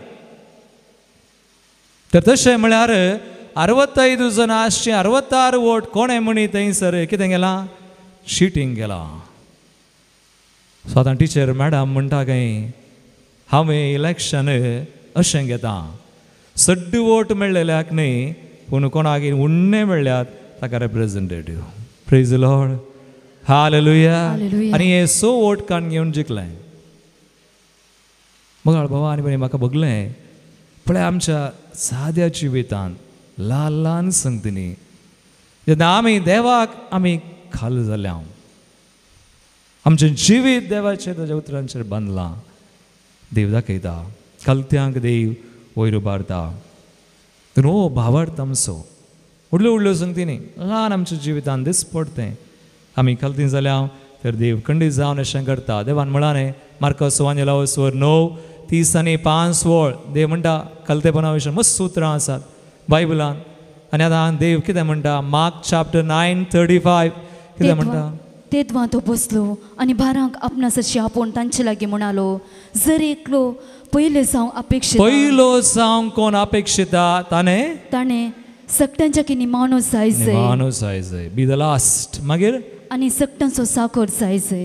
तर तशें म्हळ्यार 65 जाणां आसची 66 वोट कोणें म्हणी थंयसर कितें गेलां शिटींग केलां. सो आतां टिचर मॅडम म्हणटा काय हांवें इलेक्शन अशें घेता. सड्ड वोट मेळ्ळेल्याक न्ही पूण कोणाक उण्णे मेळ्ळ्यात ताका representative. Praise the lord. Hallelujah. Hallelujah. आनी हे 100 वोट काण घेवन जिखलें. मग भावा आनी बरें म्हाका बघलें पळय आमच्या साद्या जिवितांत ल्हान ल्हान संगतींनी जेन्ना आमी देवाक आमी खाल जाल्या आमचें जिवीत देवाचेर ताच्या उतरांचेर बांदलां. देव दाखयता कलत्यांक देव वयर उबारता. नो भावार्थ आमचो व्हडल्यो व्हडल्यो संगतींनी ल्हान आमच्या जिवितांत दिसपट तें आमी कलतीं जाल्या तर देव खंडीत जावन अशें करता. देवान म्हळालें मार्कस एवांजेलिओस 9:30-5 देव म्हणटा कलतेपणा विशीं मस्त उतरां आसात बायबलान. आनी आतां देव कितें म्हणटा मार्क चॅप्टर 9:35 कितें म्हणटा. तेदवा तो बसलो आनी बारांक आपणासाची आपोवन तांचे लागीं म्हणालो जर एकलो पयले जावं अपेक्षीत पयलो जावं कोण अपेक्षिता ताणें सक्त्यांच्या की निमाणो जायचे माणूस जाय बी द लास्ट. मागीर आनी सक्त्यांचो साखर जायचे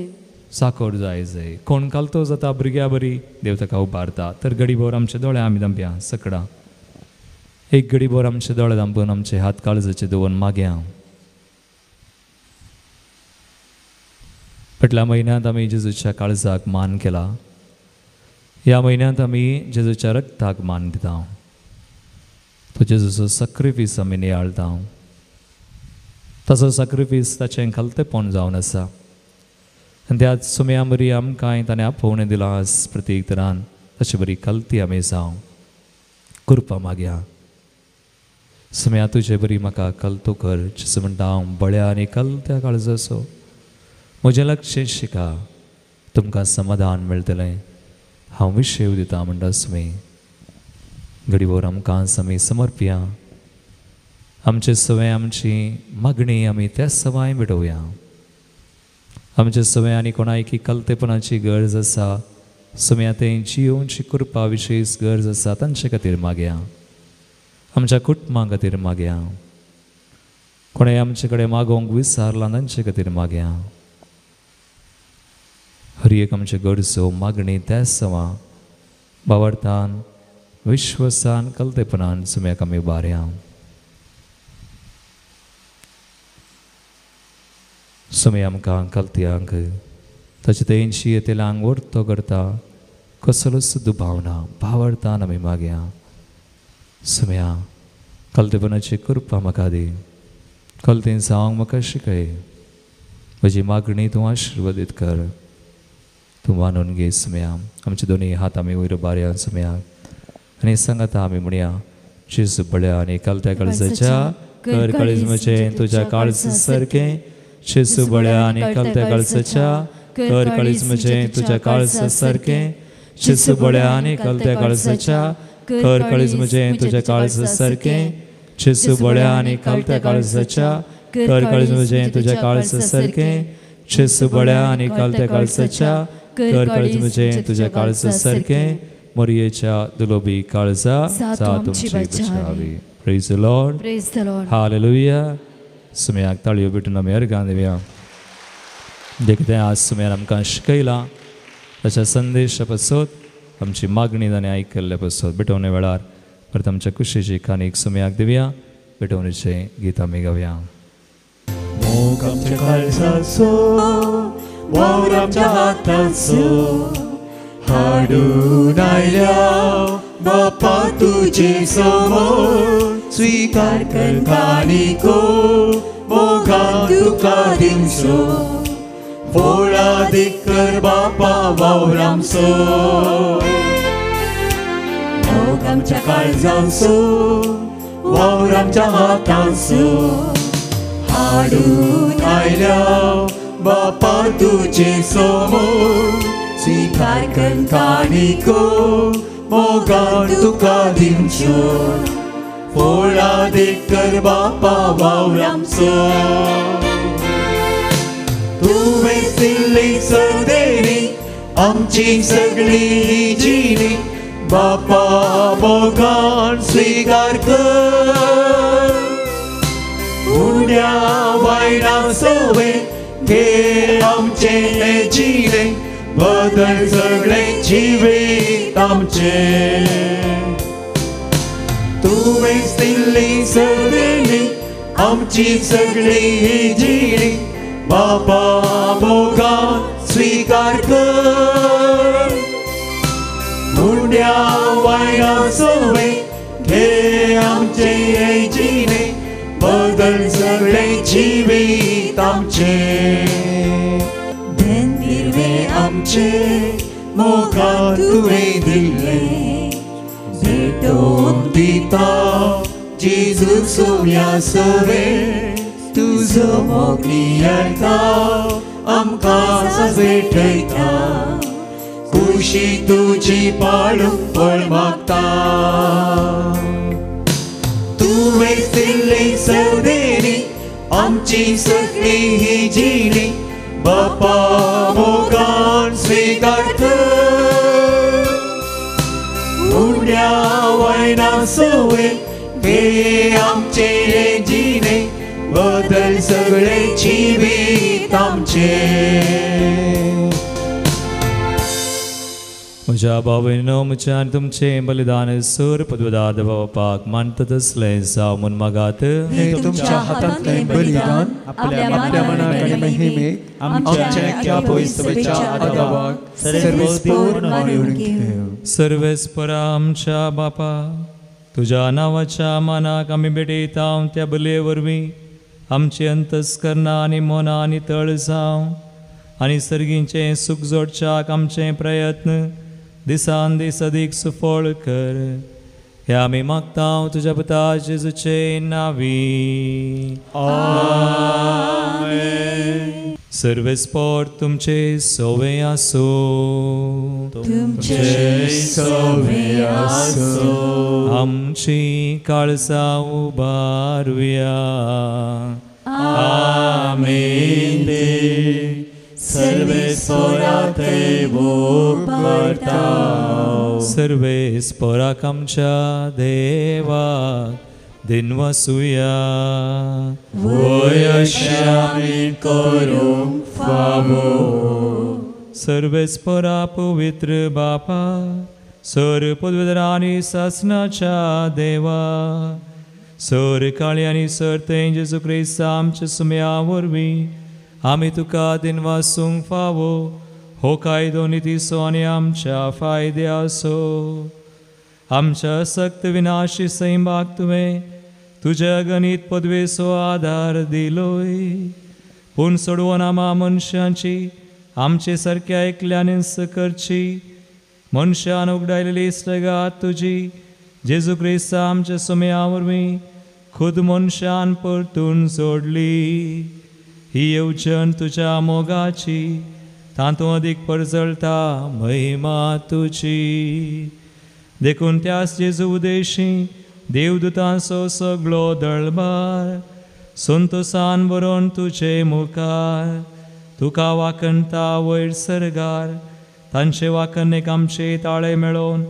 साखर जाय. कोण कालतो जाता भुरग्यां बरी देव ताका उबारता. तर घडीभर आमचे दोळे आमी दांप्या सकडा एक घडीभर आमचे दोळे दांपून आमचे हात काळजाचे दवरून मागया. फाटल्या म्हयन्यांत आमी जेजूच्या काळजाक मान केला. ह्या म्हयन्यांत आमी जेजूच्या रक्ताक मान दिता. तो जेजूचो सॅक्रिफीस आमी नियाळटा. ताचो सॅक्रिफीस ताचें खालतेपण जावन आसा आनी त्याच सुमया बरी आमकांय ताणें आपोवणें दिलां आज प्रत्येक तरान ताची बरी कलती आमी जावं कृपा मागया. सुमया तुजे बरी म्हाका कलतो कर जसो म्हणटा हांव बळ्या आनी कलत्या काळजाचो म्हजें लक्ष शिका तुमकां समाधान मेळटलें. हांव विशेव दिता म्हणटा सुमी. घडीभर आमकां आमी समर्पया. आमचे सवय आमची मागणी आमी त्या सवाय मिटोवया. आमचे सवय आनी कोणायकी कलतेपणाची गरज आसा सुम्या तें जियोवची कृपा विशेष गरज आसा तांचे खातीर मागया. आमच्या कुटुंबा खातीर मागया. कोणें आमचे कडेन मागोवंक विसारलां तांचे खातीर मागया. हर एक आमचे गरजो मागणी त्या सवा भावार्थान विश्वासान कलतेपणान सुम्याक आमी उबारया. सुमे आमकां कलत्यांक ताचे तेंची येतेल्यांक वर्तो करता कसलोच दुबावना भावार्थान आमी मागया. सुम्या कलतेपणाची कृपा म्हाका दी. कलतें जावंक म्हाका शिकय. म्हजी मागणी तूं आशिर्वादीत कर. तूं मानून घे सुम्या. आमचे दोनी हात आमी वयर उबारया सुम्या आनी सांगाता आमी म्हणया जेजू बळ्या आनी कलत्या काळजाच्या कर काळीज म्हजें तुज्या काळज सारकें. जेजू बळ्या आनी कलत्या काळजाच्या कर काळीज म्हजें तुज्या काळज सारकें. जेजू बळ्या आनी कलत्या काळजाच्या कर काळीज म्हजें तुज्या काळज सारकें. जेजू बळ्या आनी कलत्या काळजाच्या कर काळीज म्हजें तुज्या काळज सारकें. जेजू बळ्या आनी कलत्या काळजाच्या कर काळीज म्हजें तुज्या काळज सारकें. मोरयेच्या दुलोबी काळजा जा तुमची बचावी. Praise the lord. Praise the lord. Hallelujah. सुम्याक ताळयो भेटून आमी अर्गां दिवया. जे कितें आज सुम्यान आमकां शिकयलां ताच्या संदेशा पासत आमची मागणी ताणें आयकल्ल्या पासत भेटोवणे वेळार परत आमच्या कुशीची कानीक सुम्याक दिवया. भेटोवणेचें गीत आमी गावया. मोग आमच्या काळजाचो वावर आमच्या हाताचो हाडून आयल्या बापा तुजे समोर स्वीकार कर कानिको मोगान तुका दिवचो फोळा कर बापा वावर आमचो. मोग आमच्या काळजाचो वावर आमच्या हाताचो हाडून आयल्या बापा तुजे समोर स्वीकार कर कानिको मोगान तुका दिवचो फोळा कर बापा वावर आमचो. तुवें दिल्ली सदेरी आमची सगळी जिणी बापा मोगान स्वीकार कर. उड्या वायडा सवे घे आमचे जिणे बदल सगळे जिवीत आमचे. तुवेच दिल्ली सगळी आमची सगळी ही जिणी बापा मोगान स्वीकार कर. मुंड्या वायना सोवे घे आमचे हे जिणे बदल सगळे जिवीत आमचे. धन दिवे आमचे मोगान तुवें दिले भेटोन दिता जेजू सोम्या सवे तुझो मोग नियता आमकां भेटयता खुशी तुजी पाळूंक फळ मागता. तुवें दिल्ली सवदेनी आमची सगळी ही जिणी बापा मोगान स्वीकार कर. मुंड्या वायना सोवे घे आमचे हे जिणे बदल सगळे जिवीत आमचे. म्हज्या भावनो म्हज्यान तुमचें बलिदान सूर पदवदाद बापाक मानतात असलें जावं म्हूण मागात. हे तुमच्या हातांतलें बलिदान आपल्या मनाक आनी महिमेक आमच्या एकट्या पवित्रतेच्या आदाराक सर्वस्पूर्ण मानून घेव. सर्वेस्परा आमच्या बापा तुज्या नांवाच्या मानाक आमी भेटयता त्या बलये वरवीं आमची अंतस्करणां आनी मनां नितळ जावं आनी सर्गींचें सुख जोडच्याक आमचे प्रयत्न दिसान दीस अदीक सुफळ कर. हे आमी मागता तुज्या पुता जेजूचे नांवी. आमेन. सर्वेस्पर तुमचे सोवे आसो. तुमचे सोवे आसो. आमची काळजां उबारुया. आमेन. सर्वेस्पराते भोग करता. सर्वेस्पराक आमच्या देवाक दिनवासुया. वयशामी करूंक फावो. सर्वेस्परा पवित्र बापा सर पदवीधरांनी सासनाच्या देवा सर काळी आनी सर तें जेजू क्रिस्त आमच्या सुम्या वरवीं आमी तुका दिनवासूंक फावो हो कायदो नितीसो आनी आमच्या फायद्याचो. आमच्या सक्त विनाशी सैमाक तुवें तुज्या गणित पदवेचो आधार दिलोय. पूण सोडवून आमा मनशांची आमचे सारक्या एकल्यान हिंस करची. मनशान उगडायलेली इश्टगात तुजी जेजू क्रिस्त आमच्या सुम्या वरवीं खुद मनशान परतून सोडली. ही येवजण तुज्या मोगाची तातूं अदीक परजळटा महिमा तुजी. देखून त्याच जेजू उदेशी देवदूतांचो सगळो दळबार संतोषान बरोवन तुजे मुखार तुका वाकणटा वयर सरगार. तांचे वाकणेक आमचे ताळे मेळोवन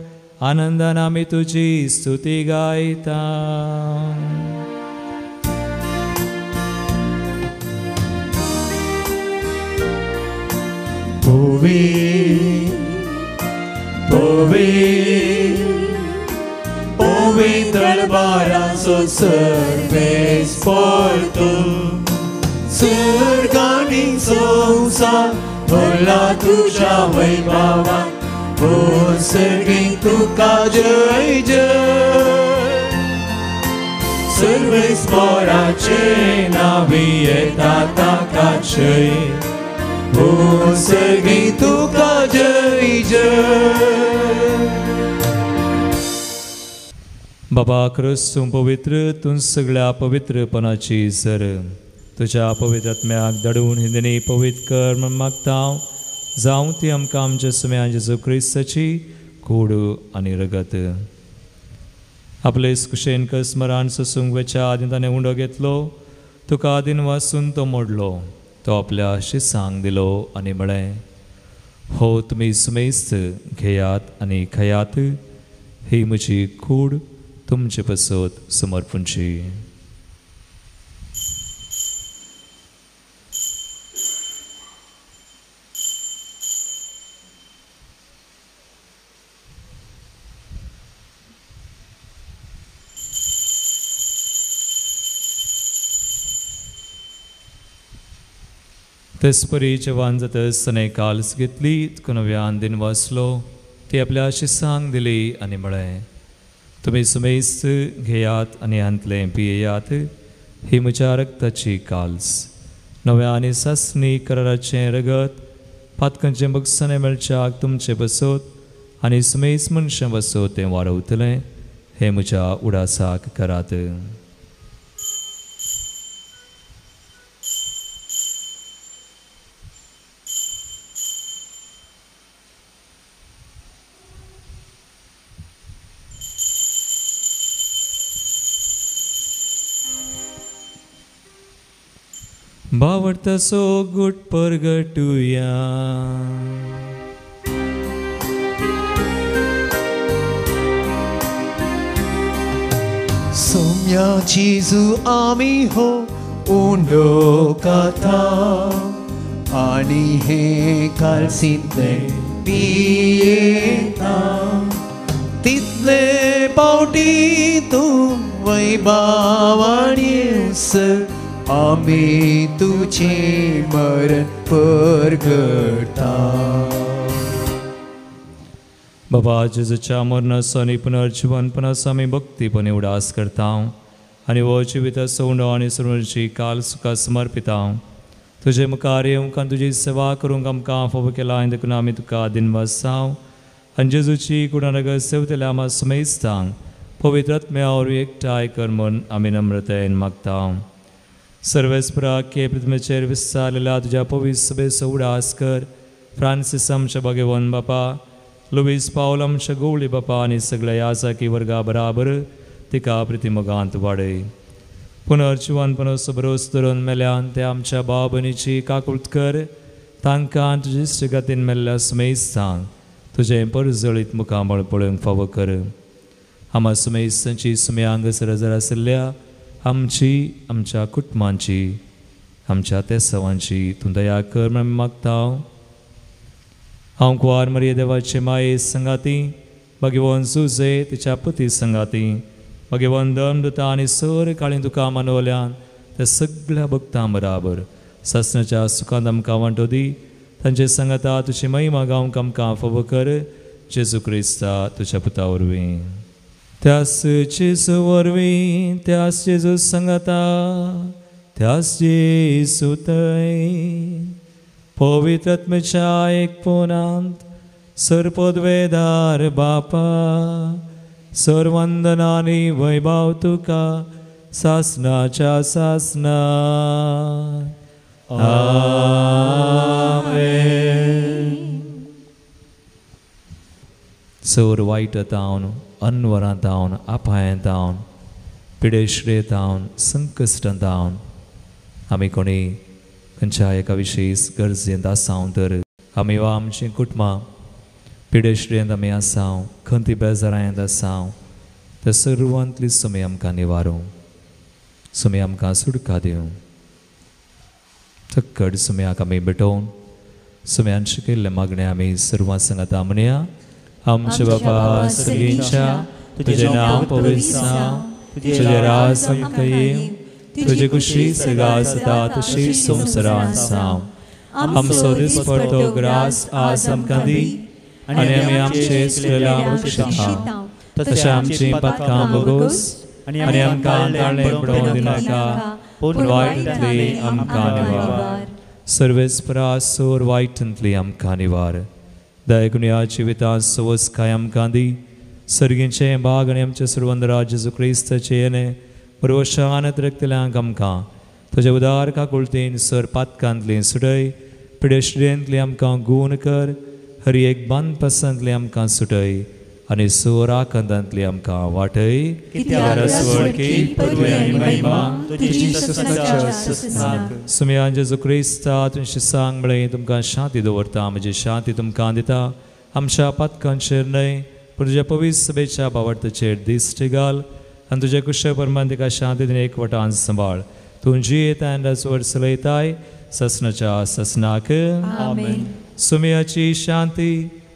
आनंदान आमी तुजी स्तुती गायता. दरबाराचो सर्वेस्पर तूं सर्गांनी संवसार भरला तुज्या वैभवान. हो सर्गी तुका जय जय. सर्वेस्पराचे नावी येता ताका जय. हो सर्गी तुका जय जय. बाबा क्रिस्त तूं पवित्र तूं सगळ्या पवित्रपणाची सर तुज्या पवित्र आत्म्याक धाडून हिंदनी पवित्र कर म्हूण मागता. जावं ती आमकां आमच्या सुम्या जेजू क्रिस्ताची कूड आनी रगत. आपले कुशेन स्मरण ससूंक वेच्या आदी ताणें उंडो घेतलो. तुका आदीन वाचून तो मोडलो. तो आपल्या शिसांक दिलो आनी म्हळें हो तुमी सुमेस्त घेयात आनी खयात. ही म्हजी कूड तुमचे पसत समर्पणची. तेसपरीचे वांजतस सने काल्स घेतलीत कुणव्यान दिन वाचलो ती आपल्या शिसांक दिली आनी म्हळें तुमी सुमेस्त घेयात आनी हांतलें पियेयात ही म्हज्या रक्ताची काल्स नव्या आनी सासणी कराराचें रगत पातकांचें बगसणें मेळच्याक तुमचे बसोत आनी सुमेस मनशां बसोत तें वाडवतलें हे म्हज्या उडासाक करात. बावडतासो गुट परगटुया. सोम्या जेजू आमी हो उंडो काता आनी हे कालसितले पियेता तितले पावटी तूं वैभवानी उसर आमी तुझे मरण परगटा. बाबा जेजूच्या मरणासानी पुनर्जीवनपणास आमी भक्तीपणे उडास करता आनी हो जिवित सोंडो आनी सर्वांची काल सुखा समर्पिता. तुजे मुखार येवंक तुजी सेवा करूंक आमकां फोव केला आनी देखून आमी तुका दिनवासांव आनी जेजूची कुणारग सेवतल्या आमा सुमेस्तांक पवित्र आत्म्या वरवीं एकठांय कर म्हूण आमी नम्रतायेन मागता. सर्वेस्परा के पृथ्वीचेर विस्तारलेल्या तुज्या पवित्र सभेचो उडास कर. फ्रांसीस आमच्या भगवन बापा, लुईस पावल आमच्या गवळी बापा आनी सगळ्या यासाकी वर्गा बराबर तिका प्रतिमगांत वाडय. पुनर्जीवनपणाचो भरोस धरून मेल्यान ते आमच्या भाव भयणीची काकुळट कर. तांकां तुजे इश्टगतीन मेल्ल्या सुमेस्तांक तुजें परजळीत मुखामळ पळोवंक फावो कर. आमा सुमेस्तांची सुमे हांगसर जर आशिल्ल्या आमची आमच्या कुटुंबांची आमच्या त्या सवांची तूं दया कर म्हूण मागता. हांव कुंवार मरिये देवाचे माये संगाती भगवन सुजे तिच्या पती संगाती भगवन धर्मदूता आनी सर काळी तुका मानवल्यान त्या सगळ्या भक्तां बराबर ससनाच्या सुखांत आमकां वांटो दी. तांचे संगता तुजी महिमा गावंक आमकां फावो कर. जेजू क्रिस्ता तुज्या पुता वरवीं त्यास जेजू वरवीं त्यास जेजू संगता त्यास जेजू थंय पवित्र आत्म्याच्या एकपणांत सरपदवेदार बापा सर्वंदनानी वैभव तुका सासनाच्या सासना. आमेन. चोर वायट तावन अनवरां तावन आपायां तावन पिडेश्रे तावन संकश्टां तावन आमी कोणी खंयच्या एका विशेष गरजेंत आसांव तर आमी वा आमचीं कुटुंबां पिडेश्रेंत आमी आसांव खंती बेजारांत आसांव त्या सर्वांतली सुमे आमकां निवारूं सुमे आमकां सुटका दिवं. चक्कड सुम्याक आमी भेटोवन सुम्यान शिकयल्ले मागणे आमी सर्वां सांगता म्हणया. आमचे बापा सगळींच्या तुजें नांव पवित्र जावं, तुजें राज येवं, तुजी कुशी सगळा सदा तशी संवसारांत जावं. आमचो दिसपडटो ग्रास आज आमकां दी आनी आमी आमचे इश्टांक बक्षिता तशें आमची पातकां बगोस आनी आमकां ताळ्ळें पडोवंक दिनाका पूण वायटांतली आमकां निवार. सर्वेस्परा सोर वायटांतली आमकां निवार. दयाकुनिया जिवितांत सवस काय आमकां दी. सर्गींचे बाग आनी आमचे सर्वंदरा जेजू क्रिस्ताचे येणे परवशान रक्तल्यांक आमकां तुजे उदार काकुळतेन सर पातकांतली सुटय. पिडेश्रेंतली आमकां गूण कर. हरी एक बांद पसंतली आमकां सुटय आनी सोर आकांतांतली आमकां वाटय. सुम्या जेजू क्रिस्ता तुमचे सांग म्हळें तुमकां शांती दवरता म्हजी शांती तुमकां दिता. आमच्या पातकांचेर न्हय पूण तुज्या पवित्र सभेच्या बावडताचेर दिश्टी घाल आनी तुजे कुशे परमान तिका शांती दिवन एकवटान सांबाळ. तूं जी येता स्वर चलयताय ससनाच्या ससनाक. सुम्याची शांती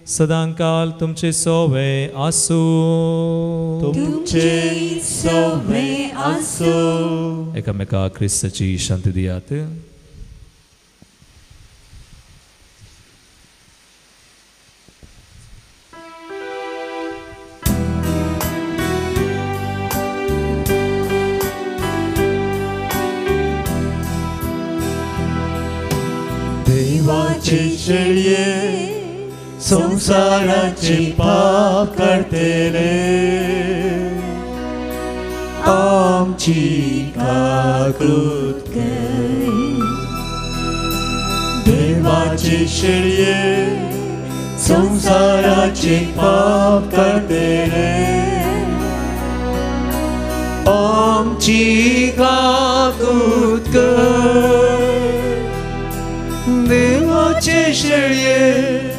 सदांकाल तुमचे सोवे आसूं. तुमचे सोवे आसूं. एकामेका क्रिस्ताची शांती दियात. देवाचे शेळये संसाराचे पाप करतेले आमची काकूत कर देवाचे शेळये संसाराचे पाप करतेले आमची काकूत कर देवाचे शेळये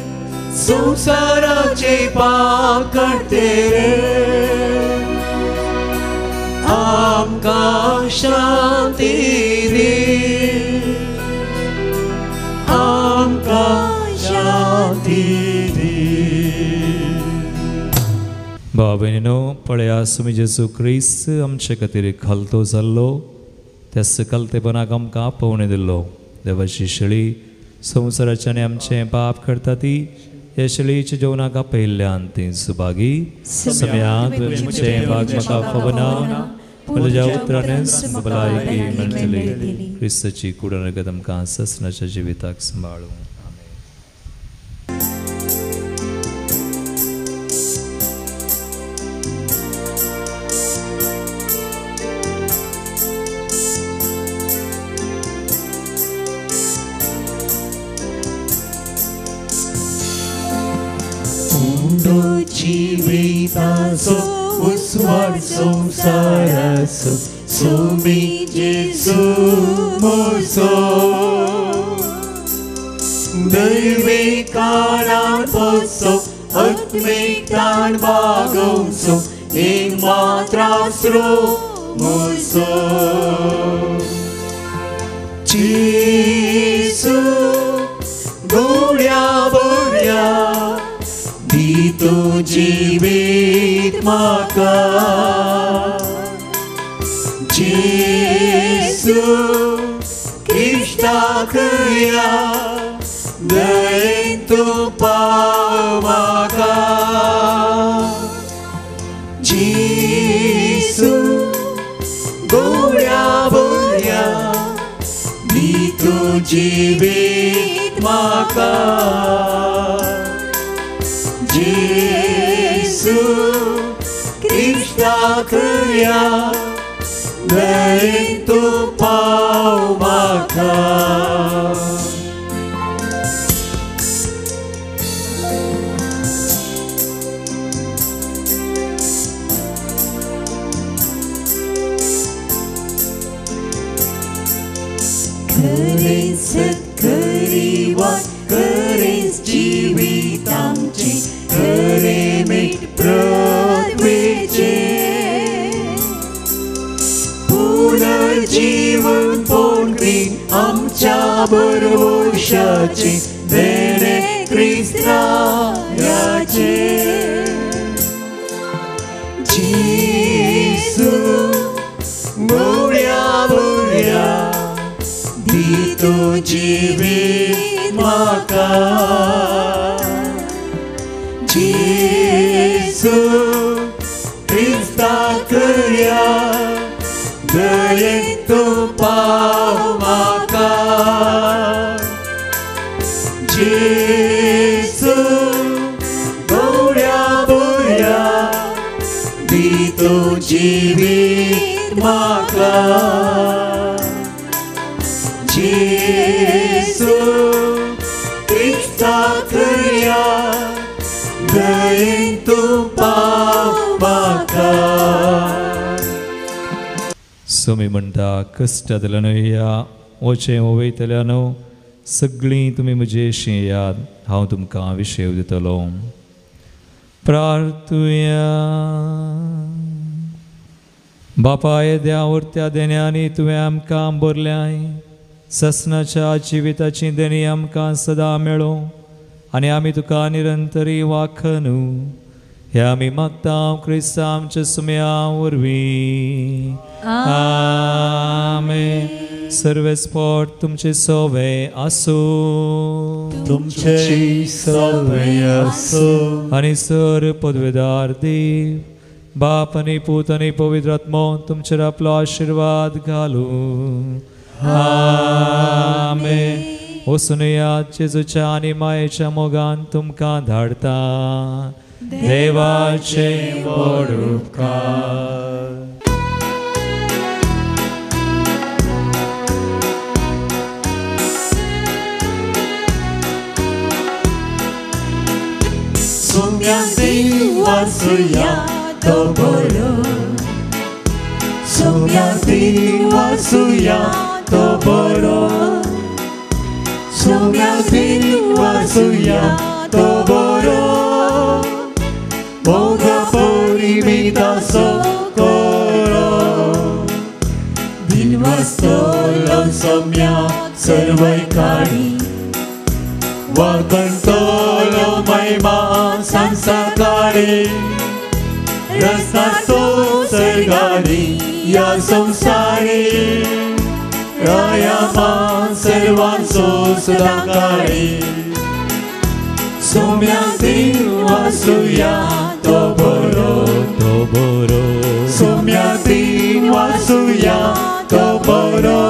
संसाराचे पाप करतेले आमकां शांती दी आमकां शांती दी बाबेनो पळया सुमी जेसू क्रिस्त आमचे खातीर खलतो जाल्लो त्या सकलतेपणाक आमकां पळोवन दिल्लो देवाची शेळी संवसाराचे आनी आमचे पाप करता ती ह्या शेळयेच्या जेवणाक आपयल्ल्यान ती सुभागी सम्याक तुमचे भाग म्हाका फवना तुज्या उतरांनी भलायकी मेळटली क्रिस्ताची कुडणगत आमकां ससनाच्या जिविताक सांबाळूं जीविताचो उस्वाड संसाराचो सुमी जेसू मोसो दैवीक काळान पोसो आत्मीक ताण बागोवचो एक मात्रास्रो मोसो जेसू गोड्या बोड्या दी तू जीवित म्हाका जेसू इश्टाक या दयेन तू पाव म्हाका जेसू गोड्या बोड्या दी तू जीवित म्हाका जेसू इश्टाक या दयेन तू पाव म्हाका खरेंच सत्खरी वाट खरेंच जिवीत आमचे खरे मीठ पृथ्वीचे पुनर्जीवन पोंडरी आमच्या भरवशाचे देणे ख्रिस्तायाचे जेसू मोड्या बोड्या दी तू जीवित म्हाका जेसू क्रिस्ताक या दयेन तू पाव म्हाका जेसू गोड्या बोड्या दी तू जीवित म्हाका जेसू क्रिस्ताक या दयेन तू पाव म्हाका सुमी म्हणटा कश्टांतल्यान या वचें वयतल्यान सगळीं तुमी म्हजेशी याद हांव तुमकां विशेव दितलो प्रार्थुया बापाय देवावरत्या देण्यांनी तुवें आमकां भरल्याय ससनाच्या जिविताची देणी आमकां सदां मेळो आनी आमी तुका निरंतरी वाखनू हे आमी मागता क्रिस्त आमच्या सुम्या वरवीं आमेन सर्वेस्पोट तुमचे सोवे आसो तुमचे सवे आसो आनी सर पदवेदार देव बाप आनी पूत आनी पवित्र आत्मो तुमचेर आपलो आशिर्वाद घालू आमेन उसनुयात जेजूच्या आणि मायेच्या मोगान तुमकां धाडता. देवाचे व्हड उपकार. सोम्या देव वासुया तो बरो. सोम्या देव वासुया तो बरो. सोम्या देव वासुया तो बरो. मोगा परिमिता सोकोरो. दिनवास्तोलो सोम्या सर्वै काळी. वाकंतोलो महिमा संसाकारी. रस्ता सर्गारी या संसारी. रायामान सर्वांचो सदाकारी. सोम्या देव वासुया तो बरो. तो बरो. सोम्या देव वासुया तो बरो.